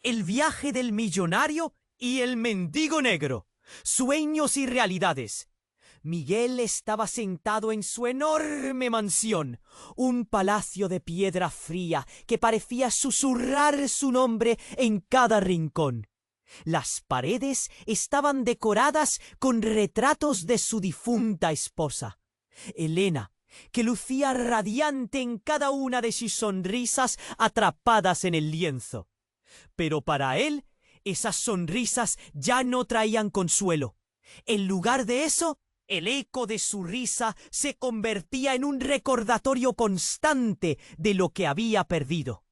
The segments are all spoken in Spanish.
El viaje del millonario y el mendigo negro. Sueños y realidades. Miguel estaba sentado en su enorme mansión, un palacio de piedra fría que parecía susurrar su nombre en cada rincón. Las paredes estaban decoradas con retratos de su difunta esposa, Elena, que lucía radiante en cada una de sus sonrisas atrapadas en el lienzo. Pero para él, esas sonrisas ya no traían consuelo. En lugar de eso, el eco de su risa se convertía en un recordatorio constante de lo que había perdido.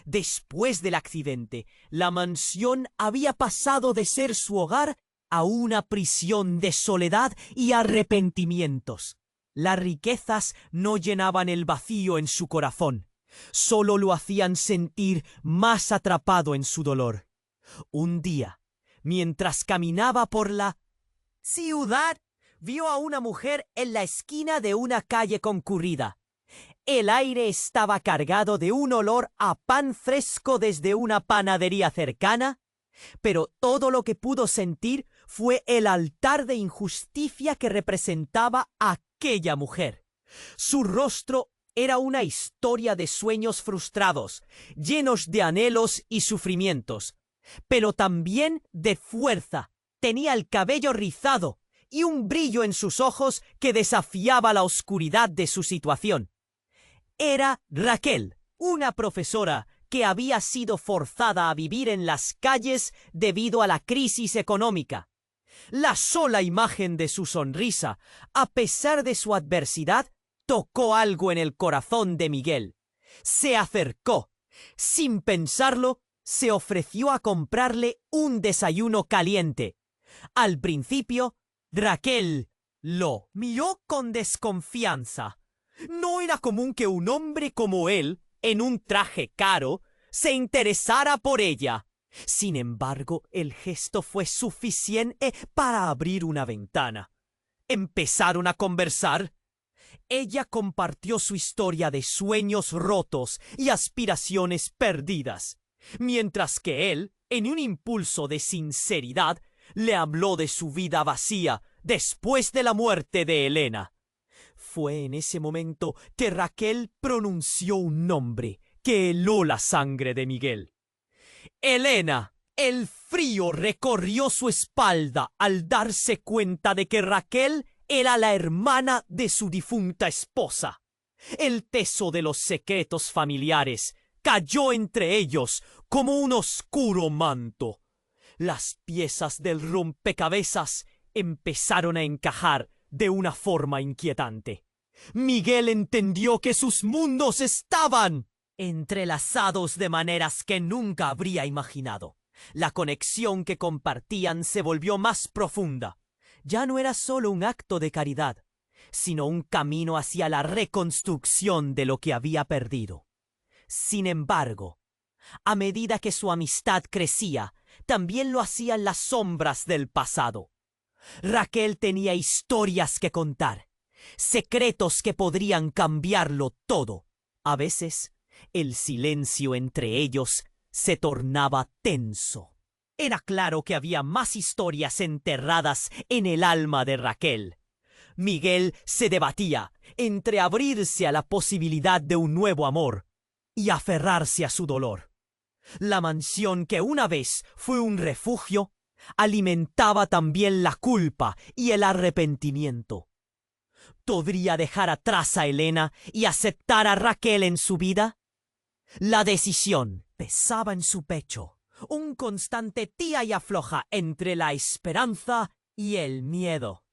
Después del accidente, la mansión había pasado de ser su hogar a una prisión de soledad y arrepentimientos. Las riquezas no llenaban el vacío en su corazón, solo lo hacían sentir más atrapado en su dolor. Un día, mientras caminaba por la ciudad, vio a una mujer en la esquina de una calle concurrida. El aire estaba cargado de un olor a pan fresco desde una panadería cercana, pero todo lo que pudo sentir fue el altar de injusticia que representaba aquella mujer. Su rostro era una historia de sueños frustrados, llenos de anhelos y sufrimientos, pero también de fuerza. Tenía el cabello rizado y un brillo en sus ojos que desafiaba la oscuridad de su situación. Era Raquel, una profesora que había sido forzada a vivir en las calles debido a la crisis económica. La sola imagen de su sonrisa, a pesar de su adversidad, tocó algo en el corazón de Miguel. Se acercó. Sin pensarlo, se ofreció a comprarle un desayuno caliente. Al principio, Raquel lo miró con desconfianza. No era común que un hombre como él, en un traje caro, se interesara por ella. Sin embargo, el gesto fue suficiente para abrir una ventana. Empezaron a conversar. Ella compartió su historia de sueños rotos y aspiraciones perdidas, mientras que él, en un impulso de sinceridad, le habló de su vida vacía después de la muerte de Elena. Fue en ese momento que Raquel pronunció un nombre que heló la sangre de Miguel. Elena. El frío recorrió su espalda al darse cuenta de que Raquel era la hermana de su difunta esposa. El peso de los secretos familiares cayó entre ellos como un oscuro manto. Las piezas del rompecabezas empezaron a encajar de una forma inquietante. Miguel entendió que sus mundos estaban entrelazados de maneras que nunca habría imaginado. La conexión que compartían se volvió más profunda. Ya no era solo un acto de caridad, sino un camino hacia la reconstrucción de lo que había perdido. Sin embargo, a medida que su amistad crecía, también lo hacían las sombras del pasado. Raquel tenía historias que contar, secretos que podrían cambiarlo todo. A veces, el silencio entre ellos se tornaba tenso. Era claro que había más historias enterradas en el alma de Raquel. Miguel se debatía entre abrirse a la posibilidad de un nuevo amor y aferrarse a su dolor. La mansión que una vez fue un refugio alimentaba también la culpa y el arrepentimiento. ¿Podría dejar atrás a Elena y aceptar a Raquel en su vida? La decisión pesaba en su pecho, un constante tira y afloja entre la esperanza y el miedo.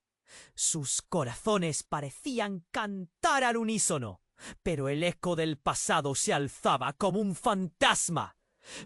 Sus corazones parecían cantar al unísono, pero el eco del pasado se alzaba como un fantasma.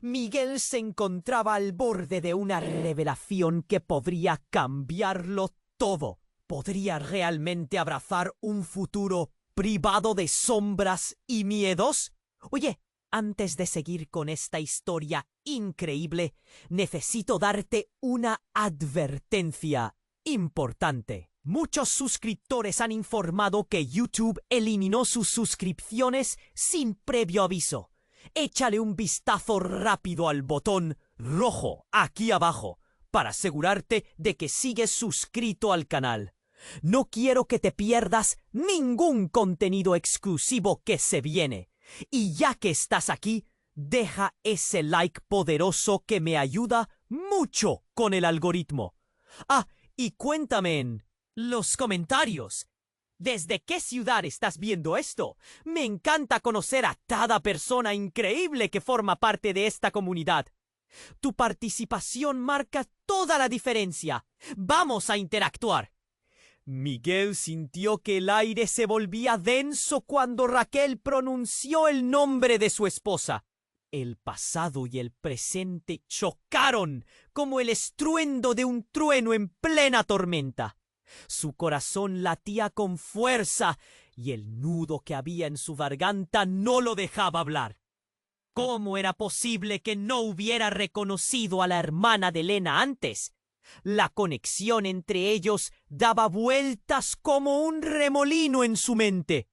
Miguel se encontraba al borde de una revelación que podría cambiarlo todo. ¿Podría realmente abrazar un futuro privado de sombras y miedos? Oye, antes de seguir con esta historia increíble, necesito darte una advertencia importante. Muchos suscriptores han informado que YouTube eliminó sus suscripciones sin previo aviso. Échale un vistazo rápido al botón rojo aquí abajo para asegurarte de que sigues suscrito al canal. No quiero que te pierdas ningún contenido exclusivo que se viene. Y ya que estás aquí, deja ese like poderoso que me ayuda mucho con el algoritmo. Ah, y cuéntame en los comentarios, ¿desde qué ciudad estás viendo esto? Me encanta conocer a cada persona increíble que forma parte de esta comunidad. Tu participación marca toda la diferencia. ¡Vamos a interactuar! Miguel sintió que el aire se volvía denso cuando Raquel pronunció el nombre de su esposa. El pasado y el presente chocaron como el estruendo de un trueno en plena tormenta. Su corazón latía con fuerza y el nudo que había en su garganta no lo dejaba hablar. ¿Cómo era posible que no hubiera reconocido a la hermana de Elena antes? La conexión entre ellos daba vueltas como un remolino en su mente.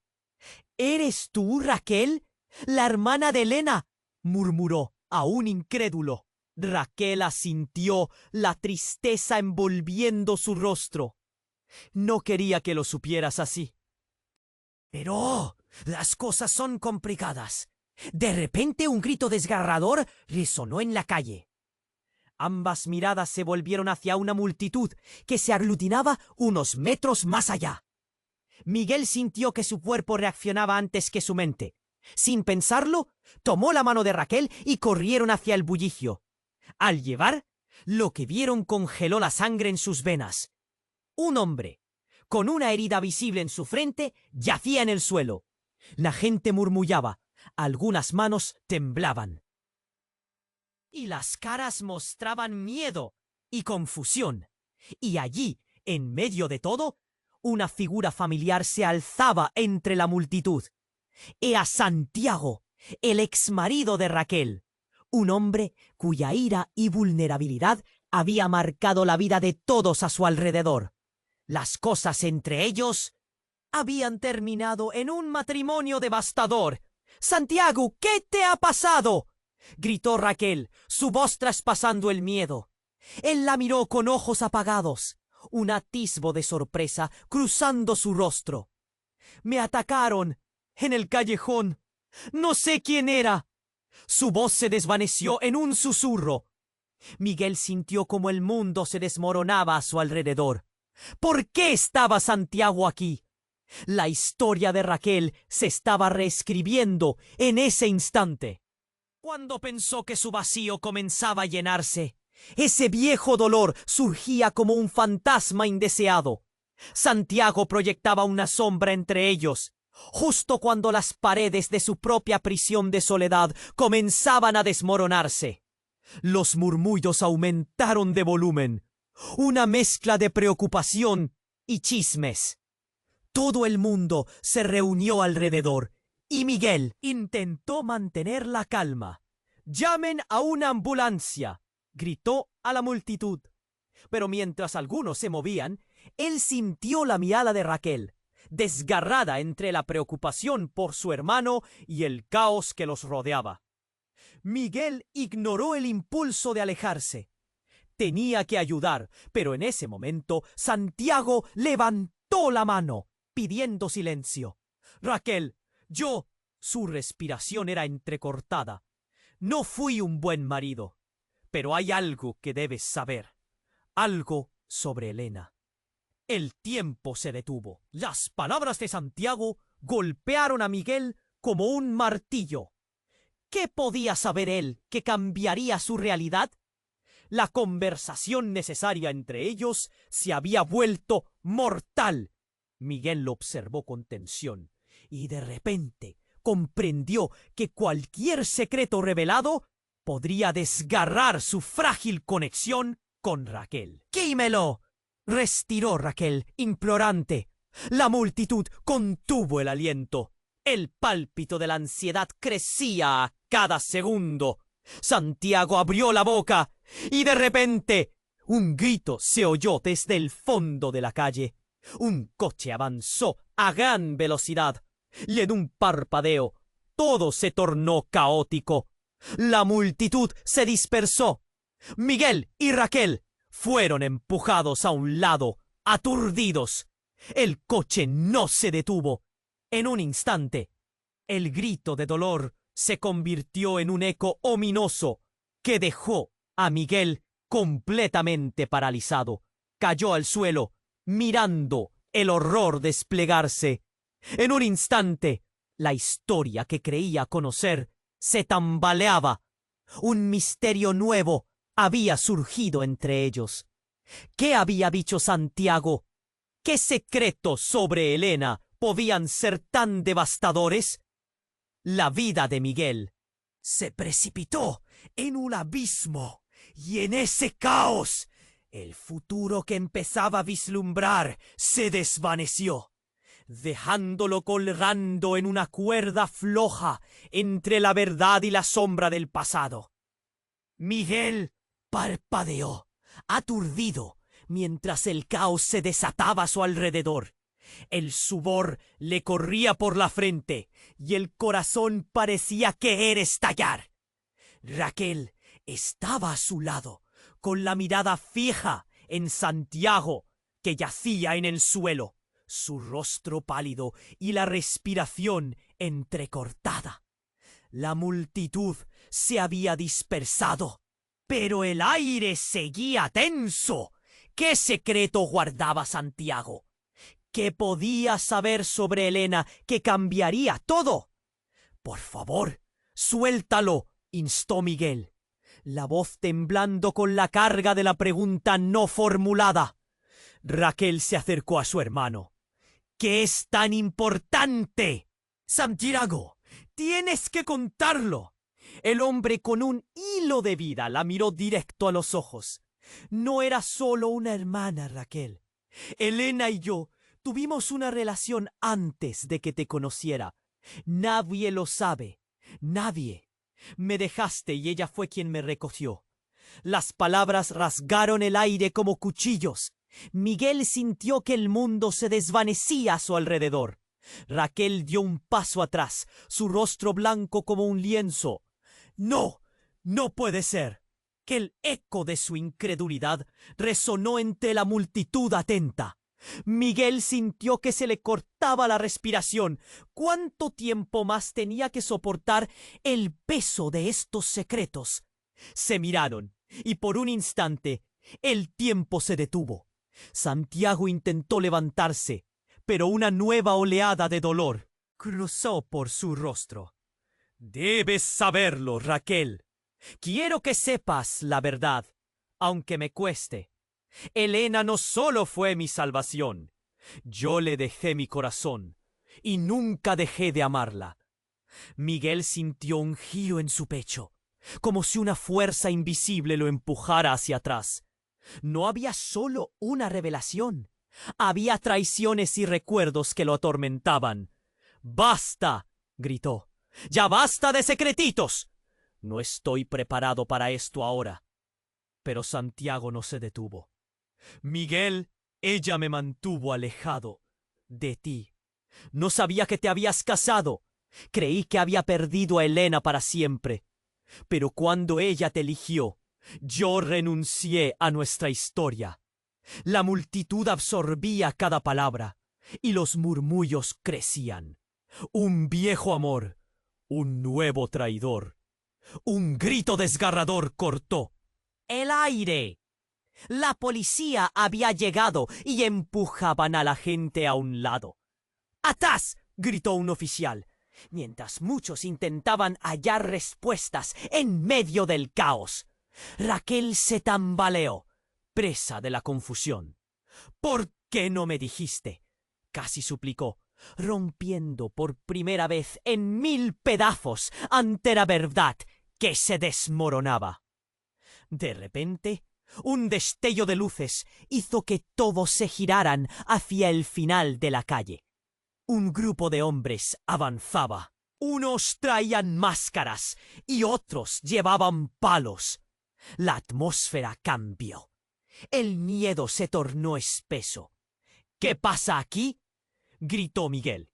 ¿Eres tú, Raquel? ¿La hermana de Elena?, murmuró, aún incrédulo. Raquel asintió, la tristeza envolviendo su rostro. No quería que lo supieras así. Pero las cosas son complicadas. De repente un grito desgarrador resonó en la calle. Ambas miradas se volvieron hacia una multitud que se aglutinaba unos metros más allá. Miguel sintió que su cuerpo reaccionaba antes que su mente. Sin pensarlo, tomó la mano de Raquel y corrieron hacia el bullicio. Al llegar, lo que vieron congeló la sangre en sus venas. Un hombre, con una herida visible en su frente, yacía en el suelo. La gente murmullaba, algunas manos temblaban. Y las caras mostraban miedo y confusión. Y allí, en medio de todo, una figura familiar se alzaba entre la multitud. Era Santiago, el exmarido de Raquel, un hombre cuya ira y vulnerabilidad había marcado la vida de todos a su alrededor. Las cosas entre ellos habían terminado en un matrimonio devastador. «Santiago, ¿qué te ha pasado?», gritó Raquel, su voz traspasando el miedo. Él la miró con ojos apagados, un atisbo de sorpresa cruzando su rostro. «Me atacaron en el callejón. No sé quién era». Su voz se desvaneció en un susurro. Miguel sintió como el mundo se desmoronaba a su alrededor. ¿Por qué estaba Santiago aquí? La historia de Raquel se estaba reescribiendo en ese instante. Cuando pensó que su vacío comenzaba a llenarse, ese viejo dolor surgía como un fantasma indeseado. Santiago proyectaba una sombra entre ellos, justo cuando las paredes de su propia prisión de soledad comenzaban a desmoronarse. Los murmullos aumentaron de volumen, una mezcla de preocupación y chismes. Todo el mundo se reunió alrededor y Miguel intentó mantener la calma. «¡Llamen a una ambulancia!», gritó a la multitud. Pero mientras algunos se movían, él sintió la mirada de Raquel, desgarrada entre la preocupación por su hermano y el caos que los rodeaba. Miguel ignoró el impulso de alejarse. Tenía que ayudar, pero en ese momento Santiago levantó la mano, pidiendo silencio. «Raquel, yo...». Su respiración era entrecortada. «No fui un buen marido, pero hay algo que debes saber. Algo sobre Elena». El tiempo se detuvo. Las palabras de Santiago golpearon a Miguel como un martillo. ¿Qué podía saber él que cambiaría su realidad? La conversación necesaria entre ellos se había vuelto mortal. Miguel lo observó con tensión y de repente comprendió que cualquier secreto revelado podría desgarrar su frágil conexión con Raquel. «¡Químelo!», restiró Raquel, implorante. La multitud contuvo el aliento. El pálpito de la ansiedad crecía a cada segundo. Santiago abrió la boca y de repente un grito se oyó desde el fondo de la calle. Un coche avanzó a gran velocidad y en un parpadeo todo se tornó caótico. La multitud se dispersó Miguel y Raquel fueron empujados a un lado, aturdidos. El coche no se detuvo. En un instante, el grito de dolor se convirtió en un eco ominoso que dejó a Miguel completamente paralizado. Cayó al suelo, mirando el horror desplegarse. En un instante, la historia que creía conocer se tambaleaba. Un misterio nuevo había surgido entre ellos. ¿Qué había dicho Santiago? ¿Qué secretos sobre Elena podían ser tan devastadores? La vida de Miguel se precipitó en un abismo, y en ese caos el futuro que empezaba a vislumbrar se desvaneció, dejándolo colgando en una cuerda floja entre la verdad y la sombra del pasado. Miguel parpadeó, aturdido, mientras el caos se desataba a su alrededor. El sudor le corría por la frente y el corazón parecía querer estallar. Raquel estaba a su lado, con la mirada fija en Santiago, que yacía en el suelo, su rostro pálido y la respiración entrecortada. La multitud se había dispersado, pero el aire seguía tenso. ¿Qué secreto guardaba Santiago? ¿Qué podía saber sobre Elena que cambiaría todo? Por favor, suéltalo, instó Miguel, la voz temblando con la carga de la pregunta no formulada. Raquel se acercó a su hermano. ¿Qué es tan importante? Santiago, tienes que contarlo. El hombre con un hilo de vida la miró directo a los ojos. No era solo una hermana, Raquel. Elena y yo tuvimos una relación antes de que te conociera. Nadie lo sabe. Nadie. Me dejaste y ella fue quien me recogió. Las palabras rasgaron el aire como cuchillos. Miguel sintió que el mundo se desvanecía a su alrededor. Raquel dio un paso atrás, su rostro blanco como un lienzo. ¡No! ¡No puede ser! Que el eco de su incredulidad resonó entre la multitud atenta. Miguel sintió que se le cortaba la respiración. ¿Cuánto tiempo más tenía que soportar el peso de estos secretos? Se miraron, y por un instante el tiempo se detuvo. Santiago intentó levantarse, pero una nueva oleada de dolor cruzó por su rostro. Debes saberlo, Raquel. Quiero que sepas la verdad, aunque me cueste. Elena no solo fue mi salvación. Yo le dejé mi corazón y nunca dejé de amarla. Miguel sintió un giro en su pecho, como si una fuerza invisible lo empujara hacia atrás. No había solo una revelación. Había traiciones y recuerdos que lo atormentaban. ¡Basta!, gritó. ¡Ya basta de secretitos! No estoy preparado para esto ahora. Pero Santiago no se detuvo. Miguel, ella me mantuvo alejado de ti. No sabía que te habías casado. Creí que había perdido a Elena para siempre. Pero cuando ella te eligió, yo renuncié a nuestra historia. La multitud absorbía cada palabra y los murmullos crecían. Un viejo amor, un nuevo traidor. Un grito desgarrador cortó el aire. La policía había llegado y empujaban a la gente a un lado. ¡Atrás!, gritó un oficial, mientras muchos intentaban hallar respuestas en medio del caos. Raquel se tambaleó, presa de la confusión. ¿Por qué no me dijiste?, casi suplicó, rompiendo por primera vez en 1000 pedazos ante la verdad que se desmoronaba. De repente, un destello de luces hizo que todos se giraran hacia el final de la calle. Un grupo de hombres avanzaba. Unos traían máscaras y otros llevaban palos. La atmósfera cambió. El miedo se tornó espeso. ¿Qué pasa aquí?, gritó Miguel.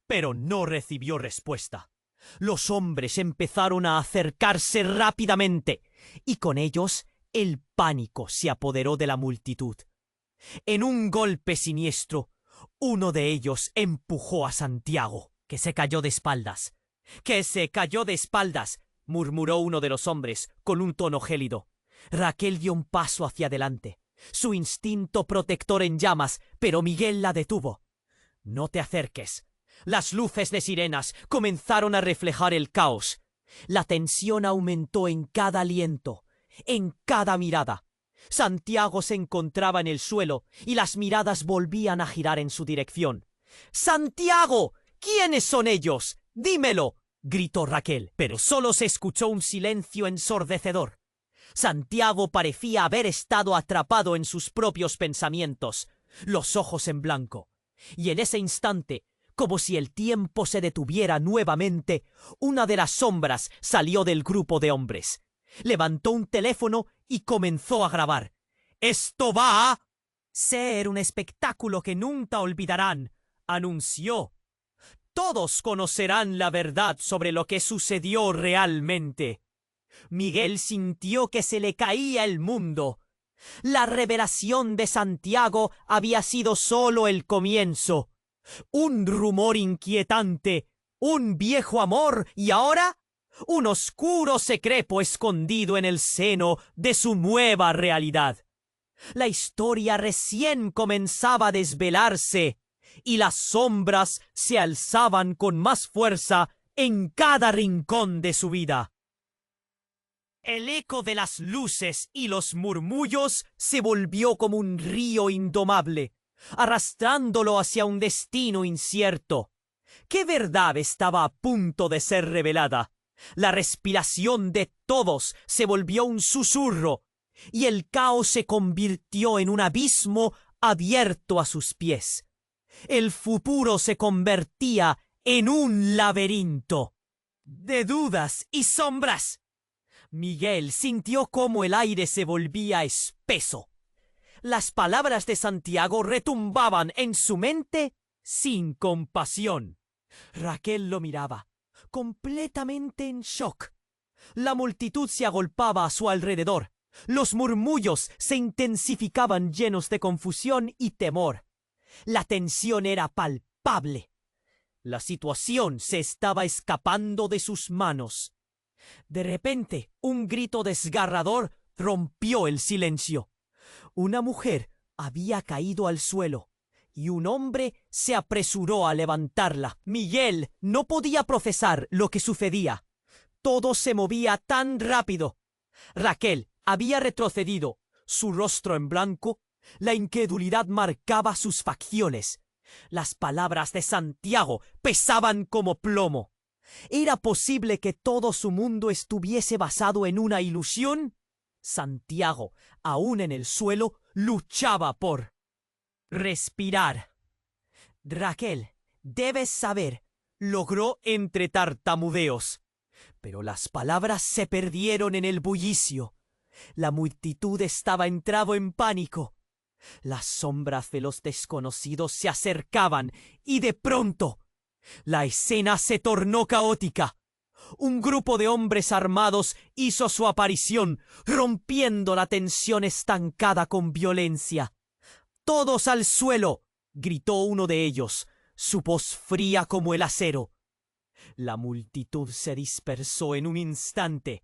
Pero no recibió respuesta. Los hombres empezaron a acercarse rápidamente, y con ellos El pánico se apoderó de la multitud. En un golpe siniestro, uno de ellos empujó a Santiago, que se cayó de espaldas. —¡Que se cayó de espaldas! —murmuró uno de los hombres, con un tono gélido. Raquel dio un paso hacia adelante, su instinto protector en llamas, pero Miguel la detuvo. —No te acerques. Las luces de sirenas comenzaron a reflejar el caos. La tensión aumentó en cada aliento, en cada mirada. Santiago se encontraba en el suelo y las miradas volvían a girar en su dirección. —¡Santiago! ¿Quiénes son ellos? ¡Dímelo! —gritó Raquel, pero solo se escuchó un silencio ensordecedor. Santiago parecía haber estado atrapado en sus propios pensamientos, los ojos en blanco. Y en ese instante, como si el tiempo se detuviera nuevamente, una de las sombras salió del grupo de hombres. Levantó un teléfono y comenzó a grabar. —¡Esto va a ser un espectáculo que nunca olvidarán! —anunció. —Todos conocerán la verdad sobre lo que sucedió realmente. Miguel sintió que se le caía el mundo. La revelación de Santiago había sido solo el comienzo. Un rumor inquietante, un viejo amor y ahora un oscuro secreto escondido en el seno de su nueva realidad. La historia recién comenzaba a desvelarse y las sombras se alzaban con más fuerza en cada rincón de su vida. El eco de las luces y los murmullos se volvió como un río indomable, arrastrándolo hacia un destino incierto. ¿Qué verdad estaba a punto de ser revelada? La respiración de todos se volvió un susurro, y el caos se convirtió en un abismo abierto a sus pies. El futuro se convertía en un laberinto de dudas y sombras. Miguel sintió cómo el aire se volvía espeso. Las palabras de Santiago retumbaban en su mente sin compasión. Raquel lo miraba, completamente en shock. La multitud se agolpaba a su alrededor. Los murmullos se intensificaban llenos de confusión y temor. La tensión era palpable. La situación se estaba escapando de sus manos. De repente, un grito desgarrador rompió el silencio. Una mujer había caído al suelo y un hombre se apresuró a levantarla. Miguel no podía procesar lo que sucedía. Todo se movía tan rápido. Raquel había retrocedido, su rostro en blanco. La incredulidad marcaba sus facciones. Las palabras de Santiago pesaban como plomo. ¿Era posible que todo su mundo estuviese basado en una ilusión? Santiago, aún en el suelo, luchaba por respirar. Raquel, debes saber, logró entre tartamudeos. Pero las palabras se perdieron en el bullicio. La multitud estaba entrado en pánico. Las sombras de los desconocidos se acercaban y de pronto la escena se tornó caótica. Un grupo de hombres armados hizo su aparición, rompiendo la tensión estancada con violencia. —¡Todos al suelo! —gritó uno de ellos, su voz fría como el acero. La multitud se dispersó en un instante,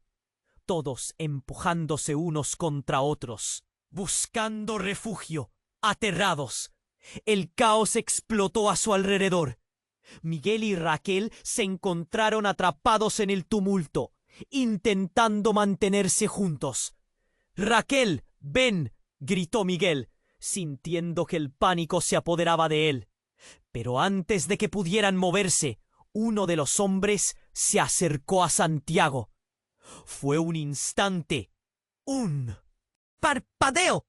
todos empujándose unos contra otros, buscando refugio, aterrados. El caos explotó a su alrededor. Miguel y Raquel se encontraron atrapados en el tumulto, intentando mantenerse juntos. —Raquel, ven —gritó Miguel, sintiendo que el pánico se apoderaba de él. Pero antes de que pudieran moverse, uno de los hombres se acercó a Santiago. Fue un instante, un parpadeo,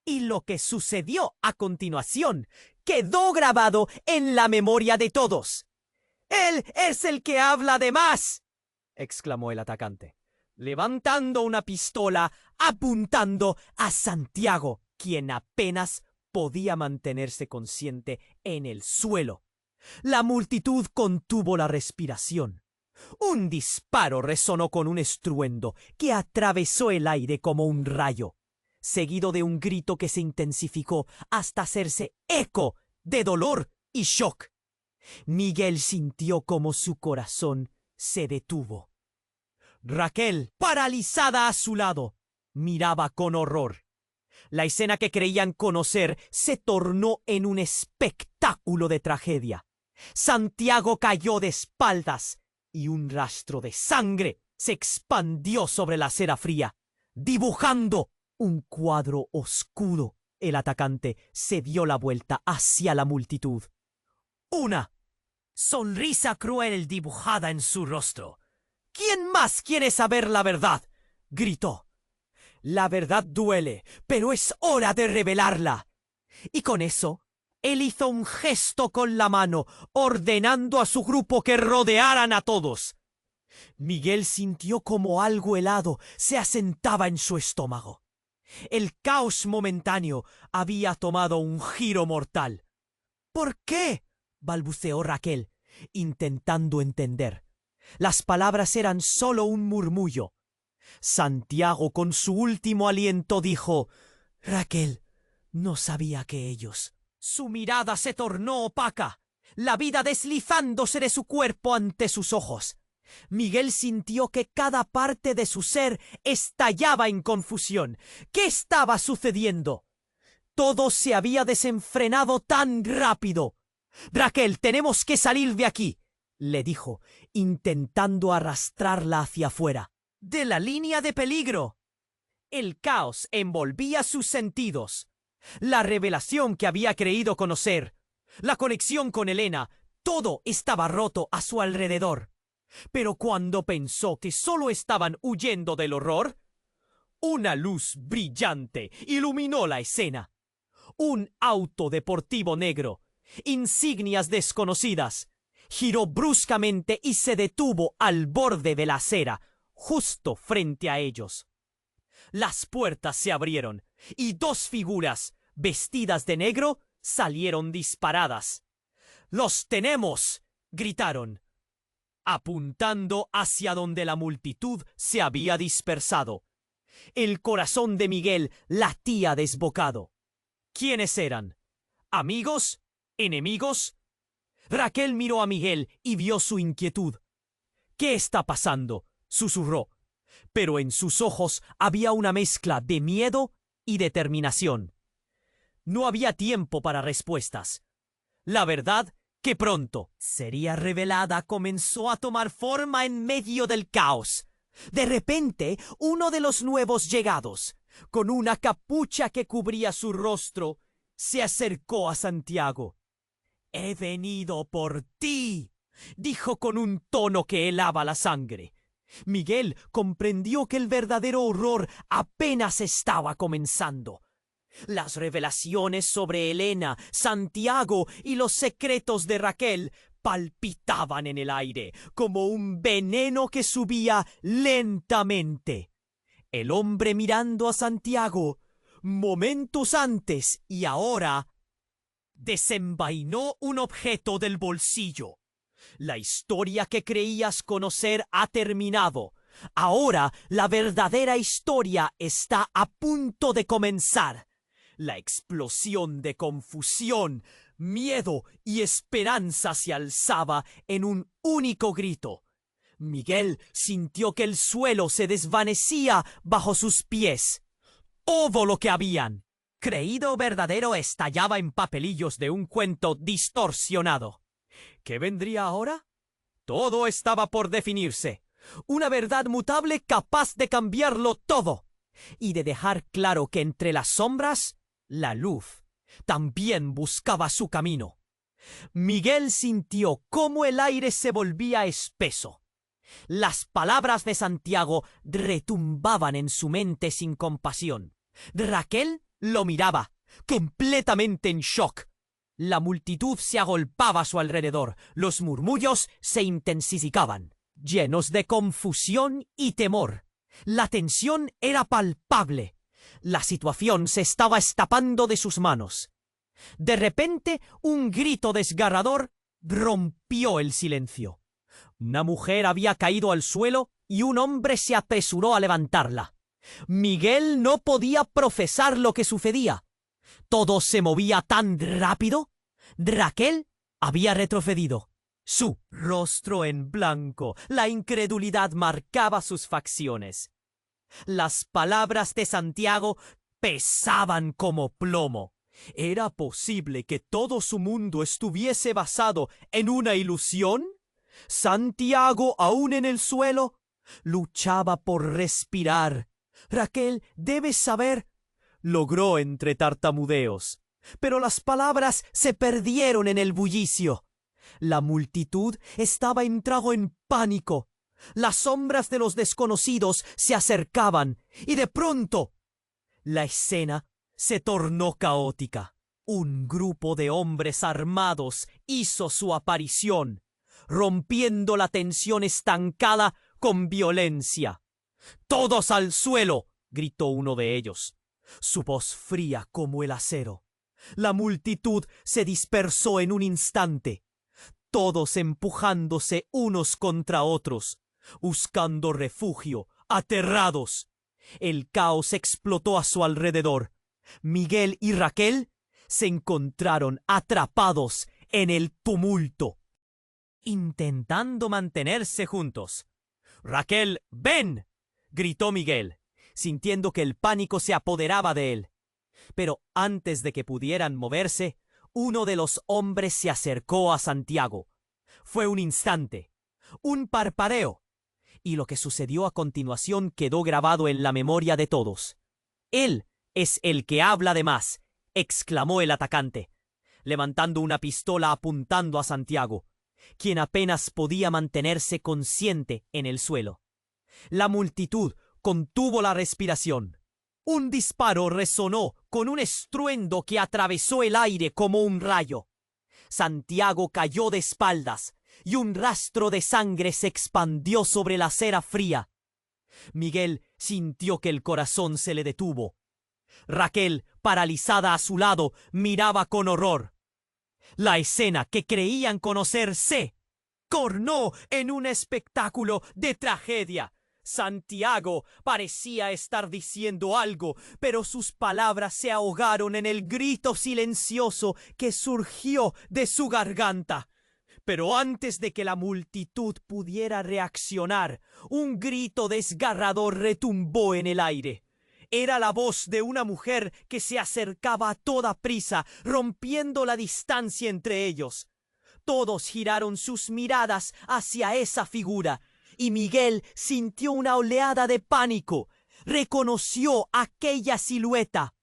y lo que sucedió a continuación quedó grabado en la memoria de todos. —¡Él es el que habla de más! —exclamó el atacante, levantando una pistola, apuntando a Santiago, quien apenas podía mantenerse consciente en el suelo. La multitud contuvo la respiración. Un disparo resonó con un estruendo que atravesó el aire como un rayo, seguido de un grito que se intensificó hasta hacerse eco de dolor y shock. Miguel sintió como su corazón se detuvo. Raquel, paralizada a su lado, miraba con horror. La escena que creían conocer se tornó en un espectáculo de tragedia. Santiago cayó de espaldas y un rastro de sangre se expandió sobre la acera fría, dibujando un cuadro oscuro. El atacante se dio la vuelta hacia la multitud. Una sonrisa cruel dibujada en su rostro. ¿Quién más quiere saber la verdad?, gritó. La verdad duele, pero es hora de revelarla. Y con eso, él hizo un gesto con la mano, ordenando a su grupo que rodearan a todos. Miguel sintió como algo helado se asentaba en su estómago. El caos momentáneo había tomado un giro mortal. ¿Por qué?, balbuceó Raquel, intentando entender. Las palabras eran solo un murmullo. Santiago, con su último aliento, dijo: Raquel, no sabía que ellos... Su mirada se tornó opaca, la vida deslizándose de su cuerpo ante sus ojos. Miguel sintió que cada parte de su ser estallaba en confusión. ¿Qué estaba sucediendo? Todo se había desenfrenado tan rápido. Raquel, tenemos que salir de aquí, le dijo, intentando arrastrarla hacia afuera. De la línea de peligro. El caos envolvía sus sentidos. La revelación que había creído conocer, la conexión con Elena, todo estaba roto a su alrededor. Pero cuando pensó que solo estaban huyendo del horror, una luz brillante iluminó la escena. Un auto deportivo negro, insignias desconocidas, giró bruscamente y se detuvo al borde de la acera, justo frente a ellos. Las puertas se abrieron y dos figuras, vestidas de negro, salieron disparadas. ¡Los tenemos!, gritaron, apuntando hacia donde la multitud se había dispersado. El corazón de Miguel latía desbocado. ¿Quiénes eran? ¿Amigos? ¿Enemigos? Raquel miró a Miguel y vio su inquietud. ¿Qué está pasando?, susurró. Pero en sus ojos había una mezcla de miedo y determinación. No había tiempo para respuestas. La verdad, que pronto sería revelada, comenzó a tomar forma en medio del caos. De repente, uno de los nuevos llegados, con una capucha que cubría su rostro, se acercó a Santiago. «He venido por ti», dijo con un tono que helaba la sangre. Miguel comprendió que el verdadero horror apenas estaba comenzando. Las revelaciones sobre Elena, Santiago y los secretos de Raquel palpitaban en el aire como un veneno que subía lentamente. El hombre mirando a Santiago, momentos antes y ahora, desenvainó un objeto del bolsillo. La historia que creías conocer ha terminado. Ahora la verdadera historia está a punto de comenzar. La explosión de confusión, miedo y esperanza se alzaba en un único grito. Miguel sintió que el suelo se desvanecía bajo sus pies. Todo lo que habían creído verdadero estallaba en papelillos de un cuento distorsionado. ¿Qué vendría ahora? Todo estaba por definirse. Una verdad mutable capaz de cambiarlo todo y de dejar claro que entre las sombras, la luz también buscaba su camino. Miguel sintió cómo el aire se volvía espeso. Las palabras de Santiago retumbaban en su mente sin compasión. Raquel lo miraba, completamente en shock. La multitud se agolpaba a su alrededor. Los murmullos se intensificaban, llenos de confusión y temor. La tensión era palpable. La situación se estaba escapando de sus manos. De repente, un grito desgarrador rompió el silencio. Una mujer había caído al suelo y un hombre se apresuró a levantarla. Miguel no podía procesar lo que sucedía. Todo se movía tan rápido. Raquel había retrocedido. Su rostro en blanco, la incredulidad marcaba sus facciones. Las palabras de Santiago pesaban como plomo. ¿Era posible que todo su mundo estuviese basado en una ilusión? Santiago, aún en el suelo, luchaba por respirar. Raquel, debes saber, logró entre tartamudeos, pero las palabras se perdieron en el bullicio. La multitud estaba entrado en pánico. Las sombras de los desconocidos se acercaban y de pronto la escena se tornó caótica. Un grupo de hombres armados hizo su aparición, rompiendo la tensión estancada con violencia. «¡Todos al suelo!», gritó uno de ellos, su voz fría como el acero. La multitud se dispersó en un instante, todos empujándose unos contra otros, buscando refugio, aterrados. El caos explotó a su alrededor. Miguel y Raquel se encontraron atrapados en el tumulto, intentando mantenerse juntos. «Raquel, ven», gritó Miguel, sintiendo que el pánico se apoderaba de él. Pero antes de que pudieran moverse, uno de los hombres se acercó a Santiago. Fue un instante, un parpadeo, y lo que sucedió a continuación quedó grabado en la memoria de todos. «Él es el que habla de más», exclamó el atacante, levantando una pistola apuntando a Santiago, quien apenas podía mantenerse consciente en el suelo. La multitud contuvo la respiración. Un disparo resonó con un estruendo que atravesó el aire como un rayo. Santiago cayó de espaldas y un rastro de sangre se expandió sobre la acera fría. Miguel sintió que el corazón se le detuvo. Raquel, paralizada a su lado, miraba con horror. La escena que creían conocer se tornó en un espectáculo de tragedia. Santiago parecía estar diciendo algo, pero sus palabras se ahogaron en el grito silencioso que surgió de su garganta. Pero antes de que la multitud pudiera reaccionar, un grito desgarrador retumbó en el aire. Era la voz de una mujer que se acercaba a toda prisa, rompiendo la distancia entre ellos. Todos giraron sus miradas hacia esa figura, y Miguel sintió una oleada de pánico. Reconoció aquella silueta.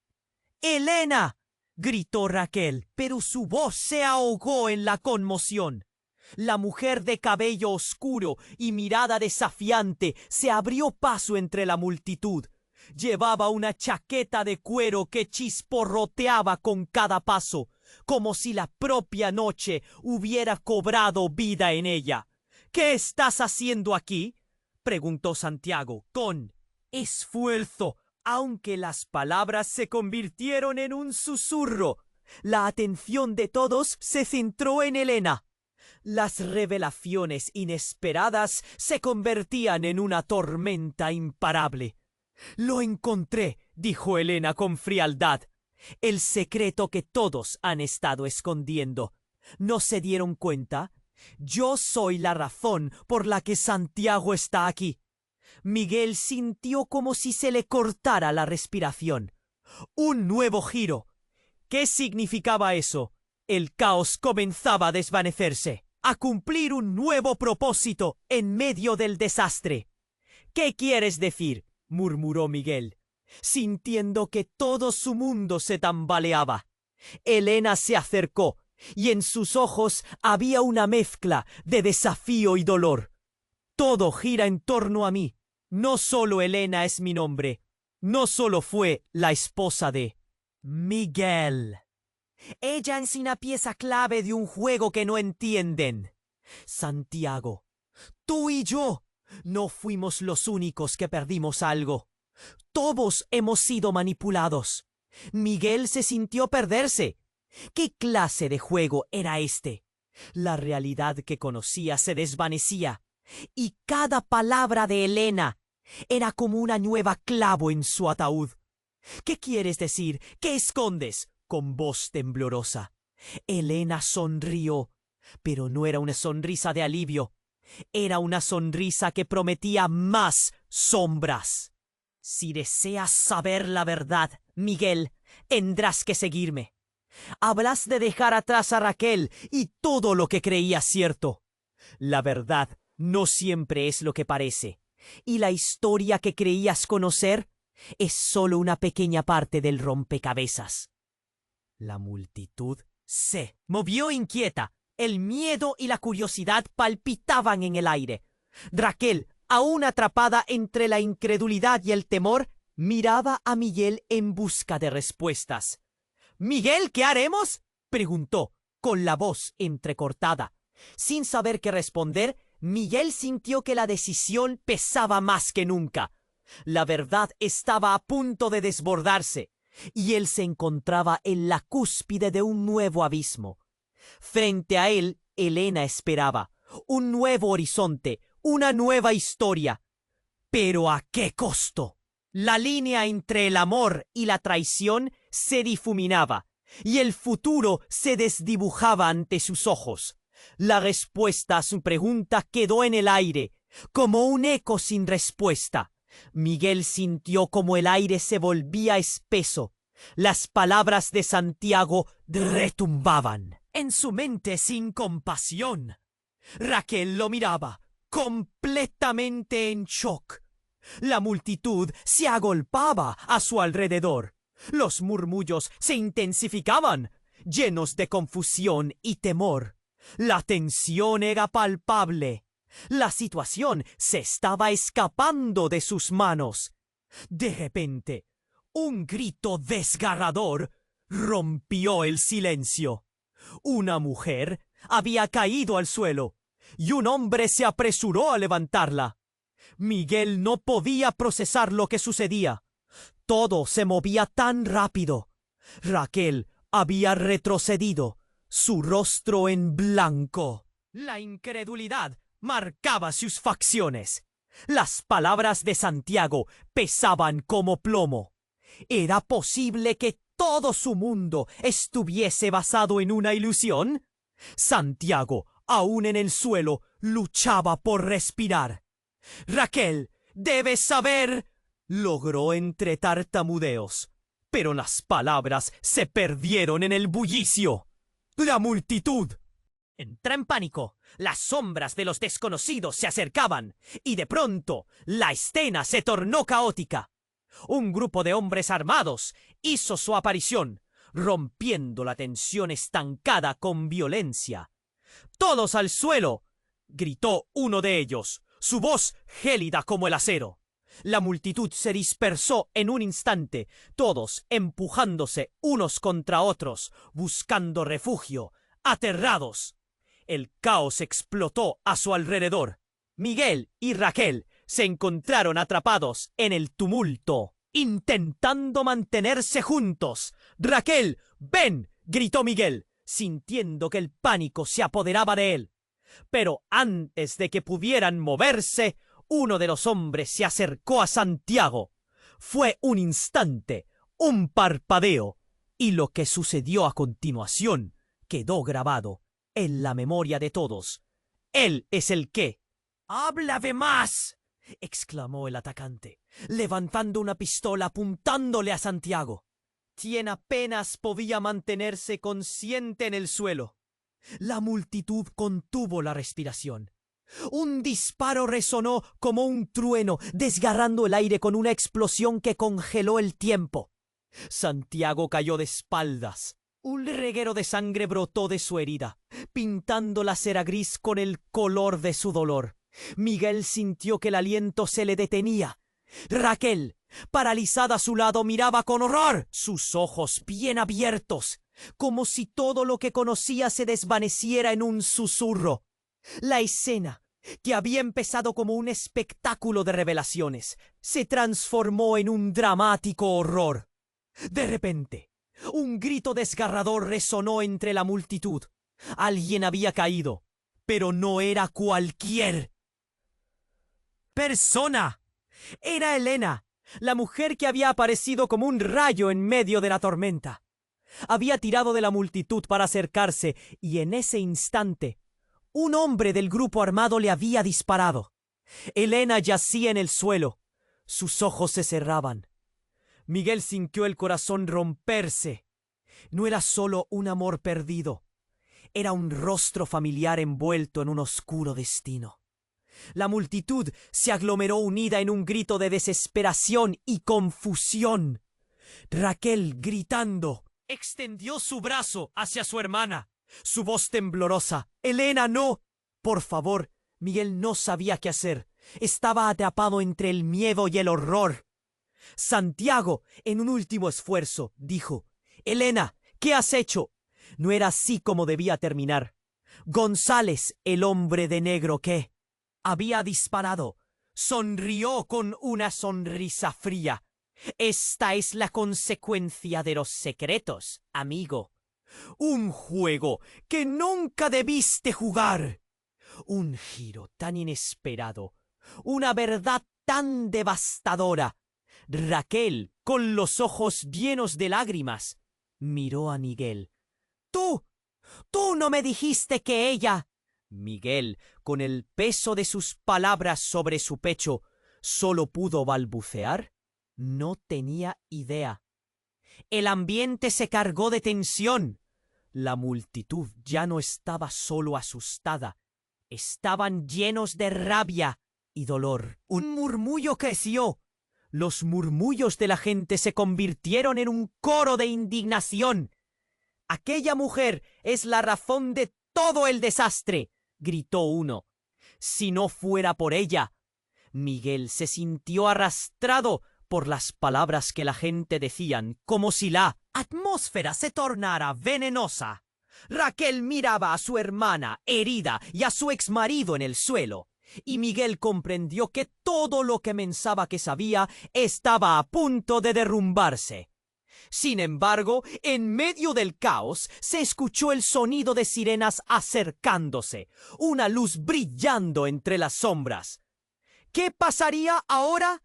«¡Elena!», gritó Raquel, pero su voz se ahogó en la conmoción. La mujer de cabello oscuro y mirada desafiante se abrió paso entre la multitud. Llevaba una chaqueta de cuero que chisporroteaba con cada paso, como si la propia noche hubiera cobrado vida en ella. «¿Qué estás haciendo aquí?», preguntó Santiago con esfuerzo, aunque las palabras se convirtieron en un susurro. La atención de todos se centró en Elena. Las revelaciones inesperadas se convertían en una tormenta imparable. «Lo encontré», dijo Elena con frialdad. «El secreto que todos han estado escondiendo. ¿No se dieron cuenta? Yo soy la razón por la que Santiago está aquí». Miguel sintió como si se le cortara la respiración. Un nuevo giro. ¿Qué significaba eso? El caos comenzaba a desvanecerse, a cumplir un nuevo propósito en medio del desastre. «¿Qué quieres decir?», murmuró Miguel, sintiendo que todo su mundo se tambaleaba. Elena se acercó, y en sus ojos había una mezcla de desafío y dolor. «Todo gira en torno a mí. No solo Elena es mi nombre. No solo fue la esposa de Miguel. Ella es una pieza clave de un juego que no entienden. Santiago, tú y yo no fuimos los únicos que perdimos algo. Todos hemos sido manipulados. Miguel se sintió perderse. ¿Qué clase de juego era este? La realidad que conocía se desvanecía, y cada palabra de Elena era como una nueva clavo en su ataúd. ¿Qué quieres decir? ¿Qué escondes? Con voz temblorosa. Elena sonrió, pero no era una sonrisa de alivio. Era una sonrisa que prometía más sombras. Si deseas saber la verdad, Miguel, tendrás que seguirme. Habrás de dejar atrás a Raquel y todo lo que creías cierto. La verdad no siempre es lo que parece, y la historia que creías conocer es solo una pequeña parte del rompecabezas. La multitud se movió inquieta. El miedo y la curiosidad palpitaban en el aire. Raquel, aún atrapada entre la incredulidad y el temor, miraba a Miguel en busca de respuestas. «Miguel, ¿qué haremos?», preguntó, con la voz entrecortada. Sin saber qué responder, Miguel sintió que la decisión pesaba más que nunca. La verdad estaba a punto de desbordarse, y él se encontraba en la cúspide de un nuevo abismo. Frente a él, Elena esperaba un nuevo horizonte, una nueva historia. ¿Pero a qué costo? La línea entre el amor y la traición se difuminaba, y el futuro se desdibujaba ante sus ojos. La respuesta a su pregunta quedó en el aire, como un eco sin respuesta. Miguel sintió como el aire se volvía espeso. Las palabras de Santiago retumbaban en su mente sin compasión. Raquel lo miraba, completamente en shock. La multitud se agolpaba a su alrededor. Los murmullos se intensificaban, llenos de confusión y temor. La tensión era palpable. La situación se estaba escapando de sus manos. De repente, un grito desgarrador rompió el silencio. Una mujer había caído al suelo, y un hombre se apresuró a levantarla. Miguel no podía procesar lo que sucedía. Todo se movía tan rápido. Raquel había retrocedido, su rostro en blanco. La incredulidad marcaba sus facciones. Las palabras de Santiago pesaban como plomo. ¿Era posible que todo su mundo estuviese basado en una ilusión? Santiago, aún en el suelo, luchaba por respirar. «Raquel, debes saber», logró entre tartamudeos, pero las palabras se perdieron en el bullicio. La multitud entró en pánico. Las sombras de los desconocidos se acercaban, y de pronto la escena se tornó caótica. Un grupo de hombres armados hizo su aparición, rompiendo la tensión estancada con violencia. «¡Todos al suelo!», gritó uno de ellos, su voz gélida como el acero. La multitud se dispersó en un instante, todos empujándose unos contra otros, buscando refugio, aterrados. El caos explotó a su alrededor. Miguel y Raquel se encontraron atrapados en el tumulto, intentando mantenerse juntos. «Raquel, ven», gritó Miguel, sintiendo que el pánico se apoderaba de él. Pero antes de que pudieran moverse, uno de los hombres se acercó a Santiago. Fue un instante, un parpadeo, y lo que sucedió a continuación quedó grabado en la memoria de todos. Él es el que... «¡Háblame más!», exclamó el atacante, levantando una pistola apuntándole a Santiago, quien apenas podía mantenerse consciente en el suelo. La multitud contuvo la respiración. Un disparo resonó como un trueno, desgarrando el aire con una explosión que congeló el tiempo. Santiago cayó de espaldas. Un reguero de sangre brotó de su herida, pintando la cera gris con el color de su dolor. Miguel sintió que el aliento se le detenía. Raquel, paralizada a su lado, miraba con horror, sus ojos bien abiertos, como si todo lo que conocía se desvaneciera en un susurro. La escena, que había empezado como un espectáculo de revelaciones, se transformó en un dramático horror. De repente, un grito desgarrador resonó entre la multitud. Alguien había caído, pero no era cualquier persona. Era Helena, la mujer que había aparecido como un rayo en medio de la tormenta. Había tirado de la multitud para acercarse, y en ese instante un hombre del grupo armado le había disparado. Helena yacía en el suelo. Sus ojos se cerraban. Miguel sintió el corazón romperse. No era solo un amor perdido. Era un rostro familiar envuelto en un oscuro destino. La multitud se aglomeró unida en un grito de desesperación y confusión. Raquel, gritando, extendió su brazo hacia su hermana. Su voz temblorosa. «Helena, no. Por favor». Miguel no sabía qué hacer. Estaba atrapado entre el miedo y el horror. Santiago, en un último esfuerzo, dijo: «Helena, ¿qué has hecho?». No era así como debía terminar. González, el hombre de negro que había disparado, sonrió con una sonrisa fría. «Esta es la consecuencia de los secretos, amigo. Un juego que nunca debiste jugar». Un giro tan inesperado, una verdad tan devastadora. Raquel, con los ojos llenos de lágrimas, miró a Miguel. «Tú no me dijiste que ella...». Miguel, con el peso de sus palabras sobre su pecho, solo pudo balbucear. No tenía idea. El ambiente se cargó de tensión. La multitud ya no estaba solo asustada. Estaban llenos de rabia y dolor. Un murmullo creció. Los murmullos de la gente se convirtieron en un coro de indignación. «Aquella mujer es la razón de todo el desastre», gritó uno. «Si no fuera por ella». Miguel se sintió arrastrado por las palabras que la gente decían, como si la atmósfera se tornara venenosa. Raquel miraba a su hermana herida y a su exmarido en el suelo, y Miguel comprendió que todo lo que pensaba que sabía estaba a punto de derrumbarse. Sin embargo, en medio del caos se escuchó el sonido de sirenas acercándose, una luz brillando entre las sombras. ¿Qué pasaría ahora?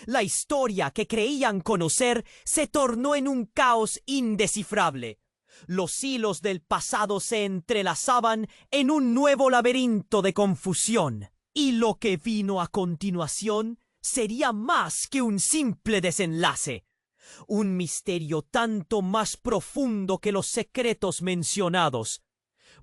La historia que creían conocer se tornó en un caos indescifrable. Los hilos del pasado se entrelazaban en un nuevo laberinto de confusión, y lo que vino a continuación sería más que un simple desenlace. Un misterio tanto más profundo que los secretos mencionados,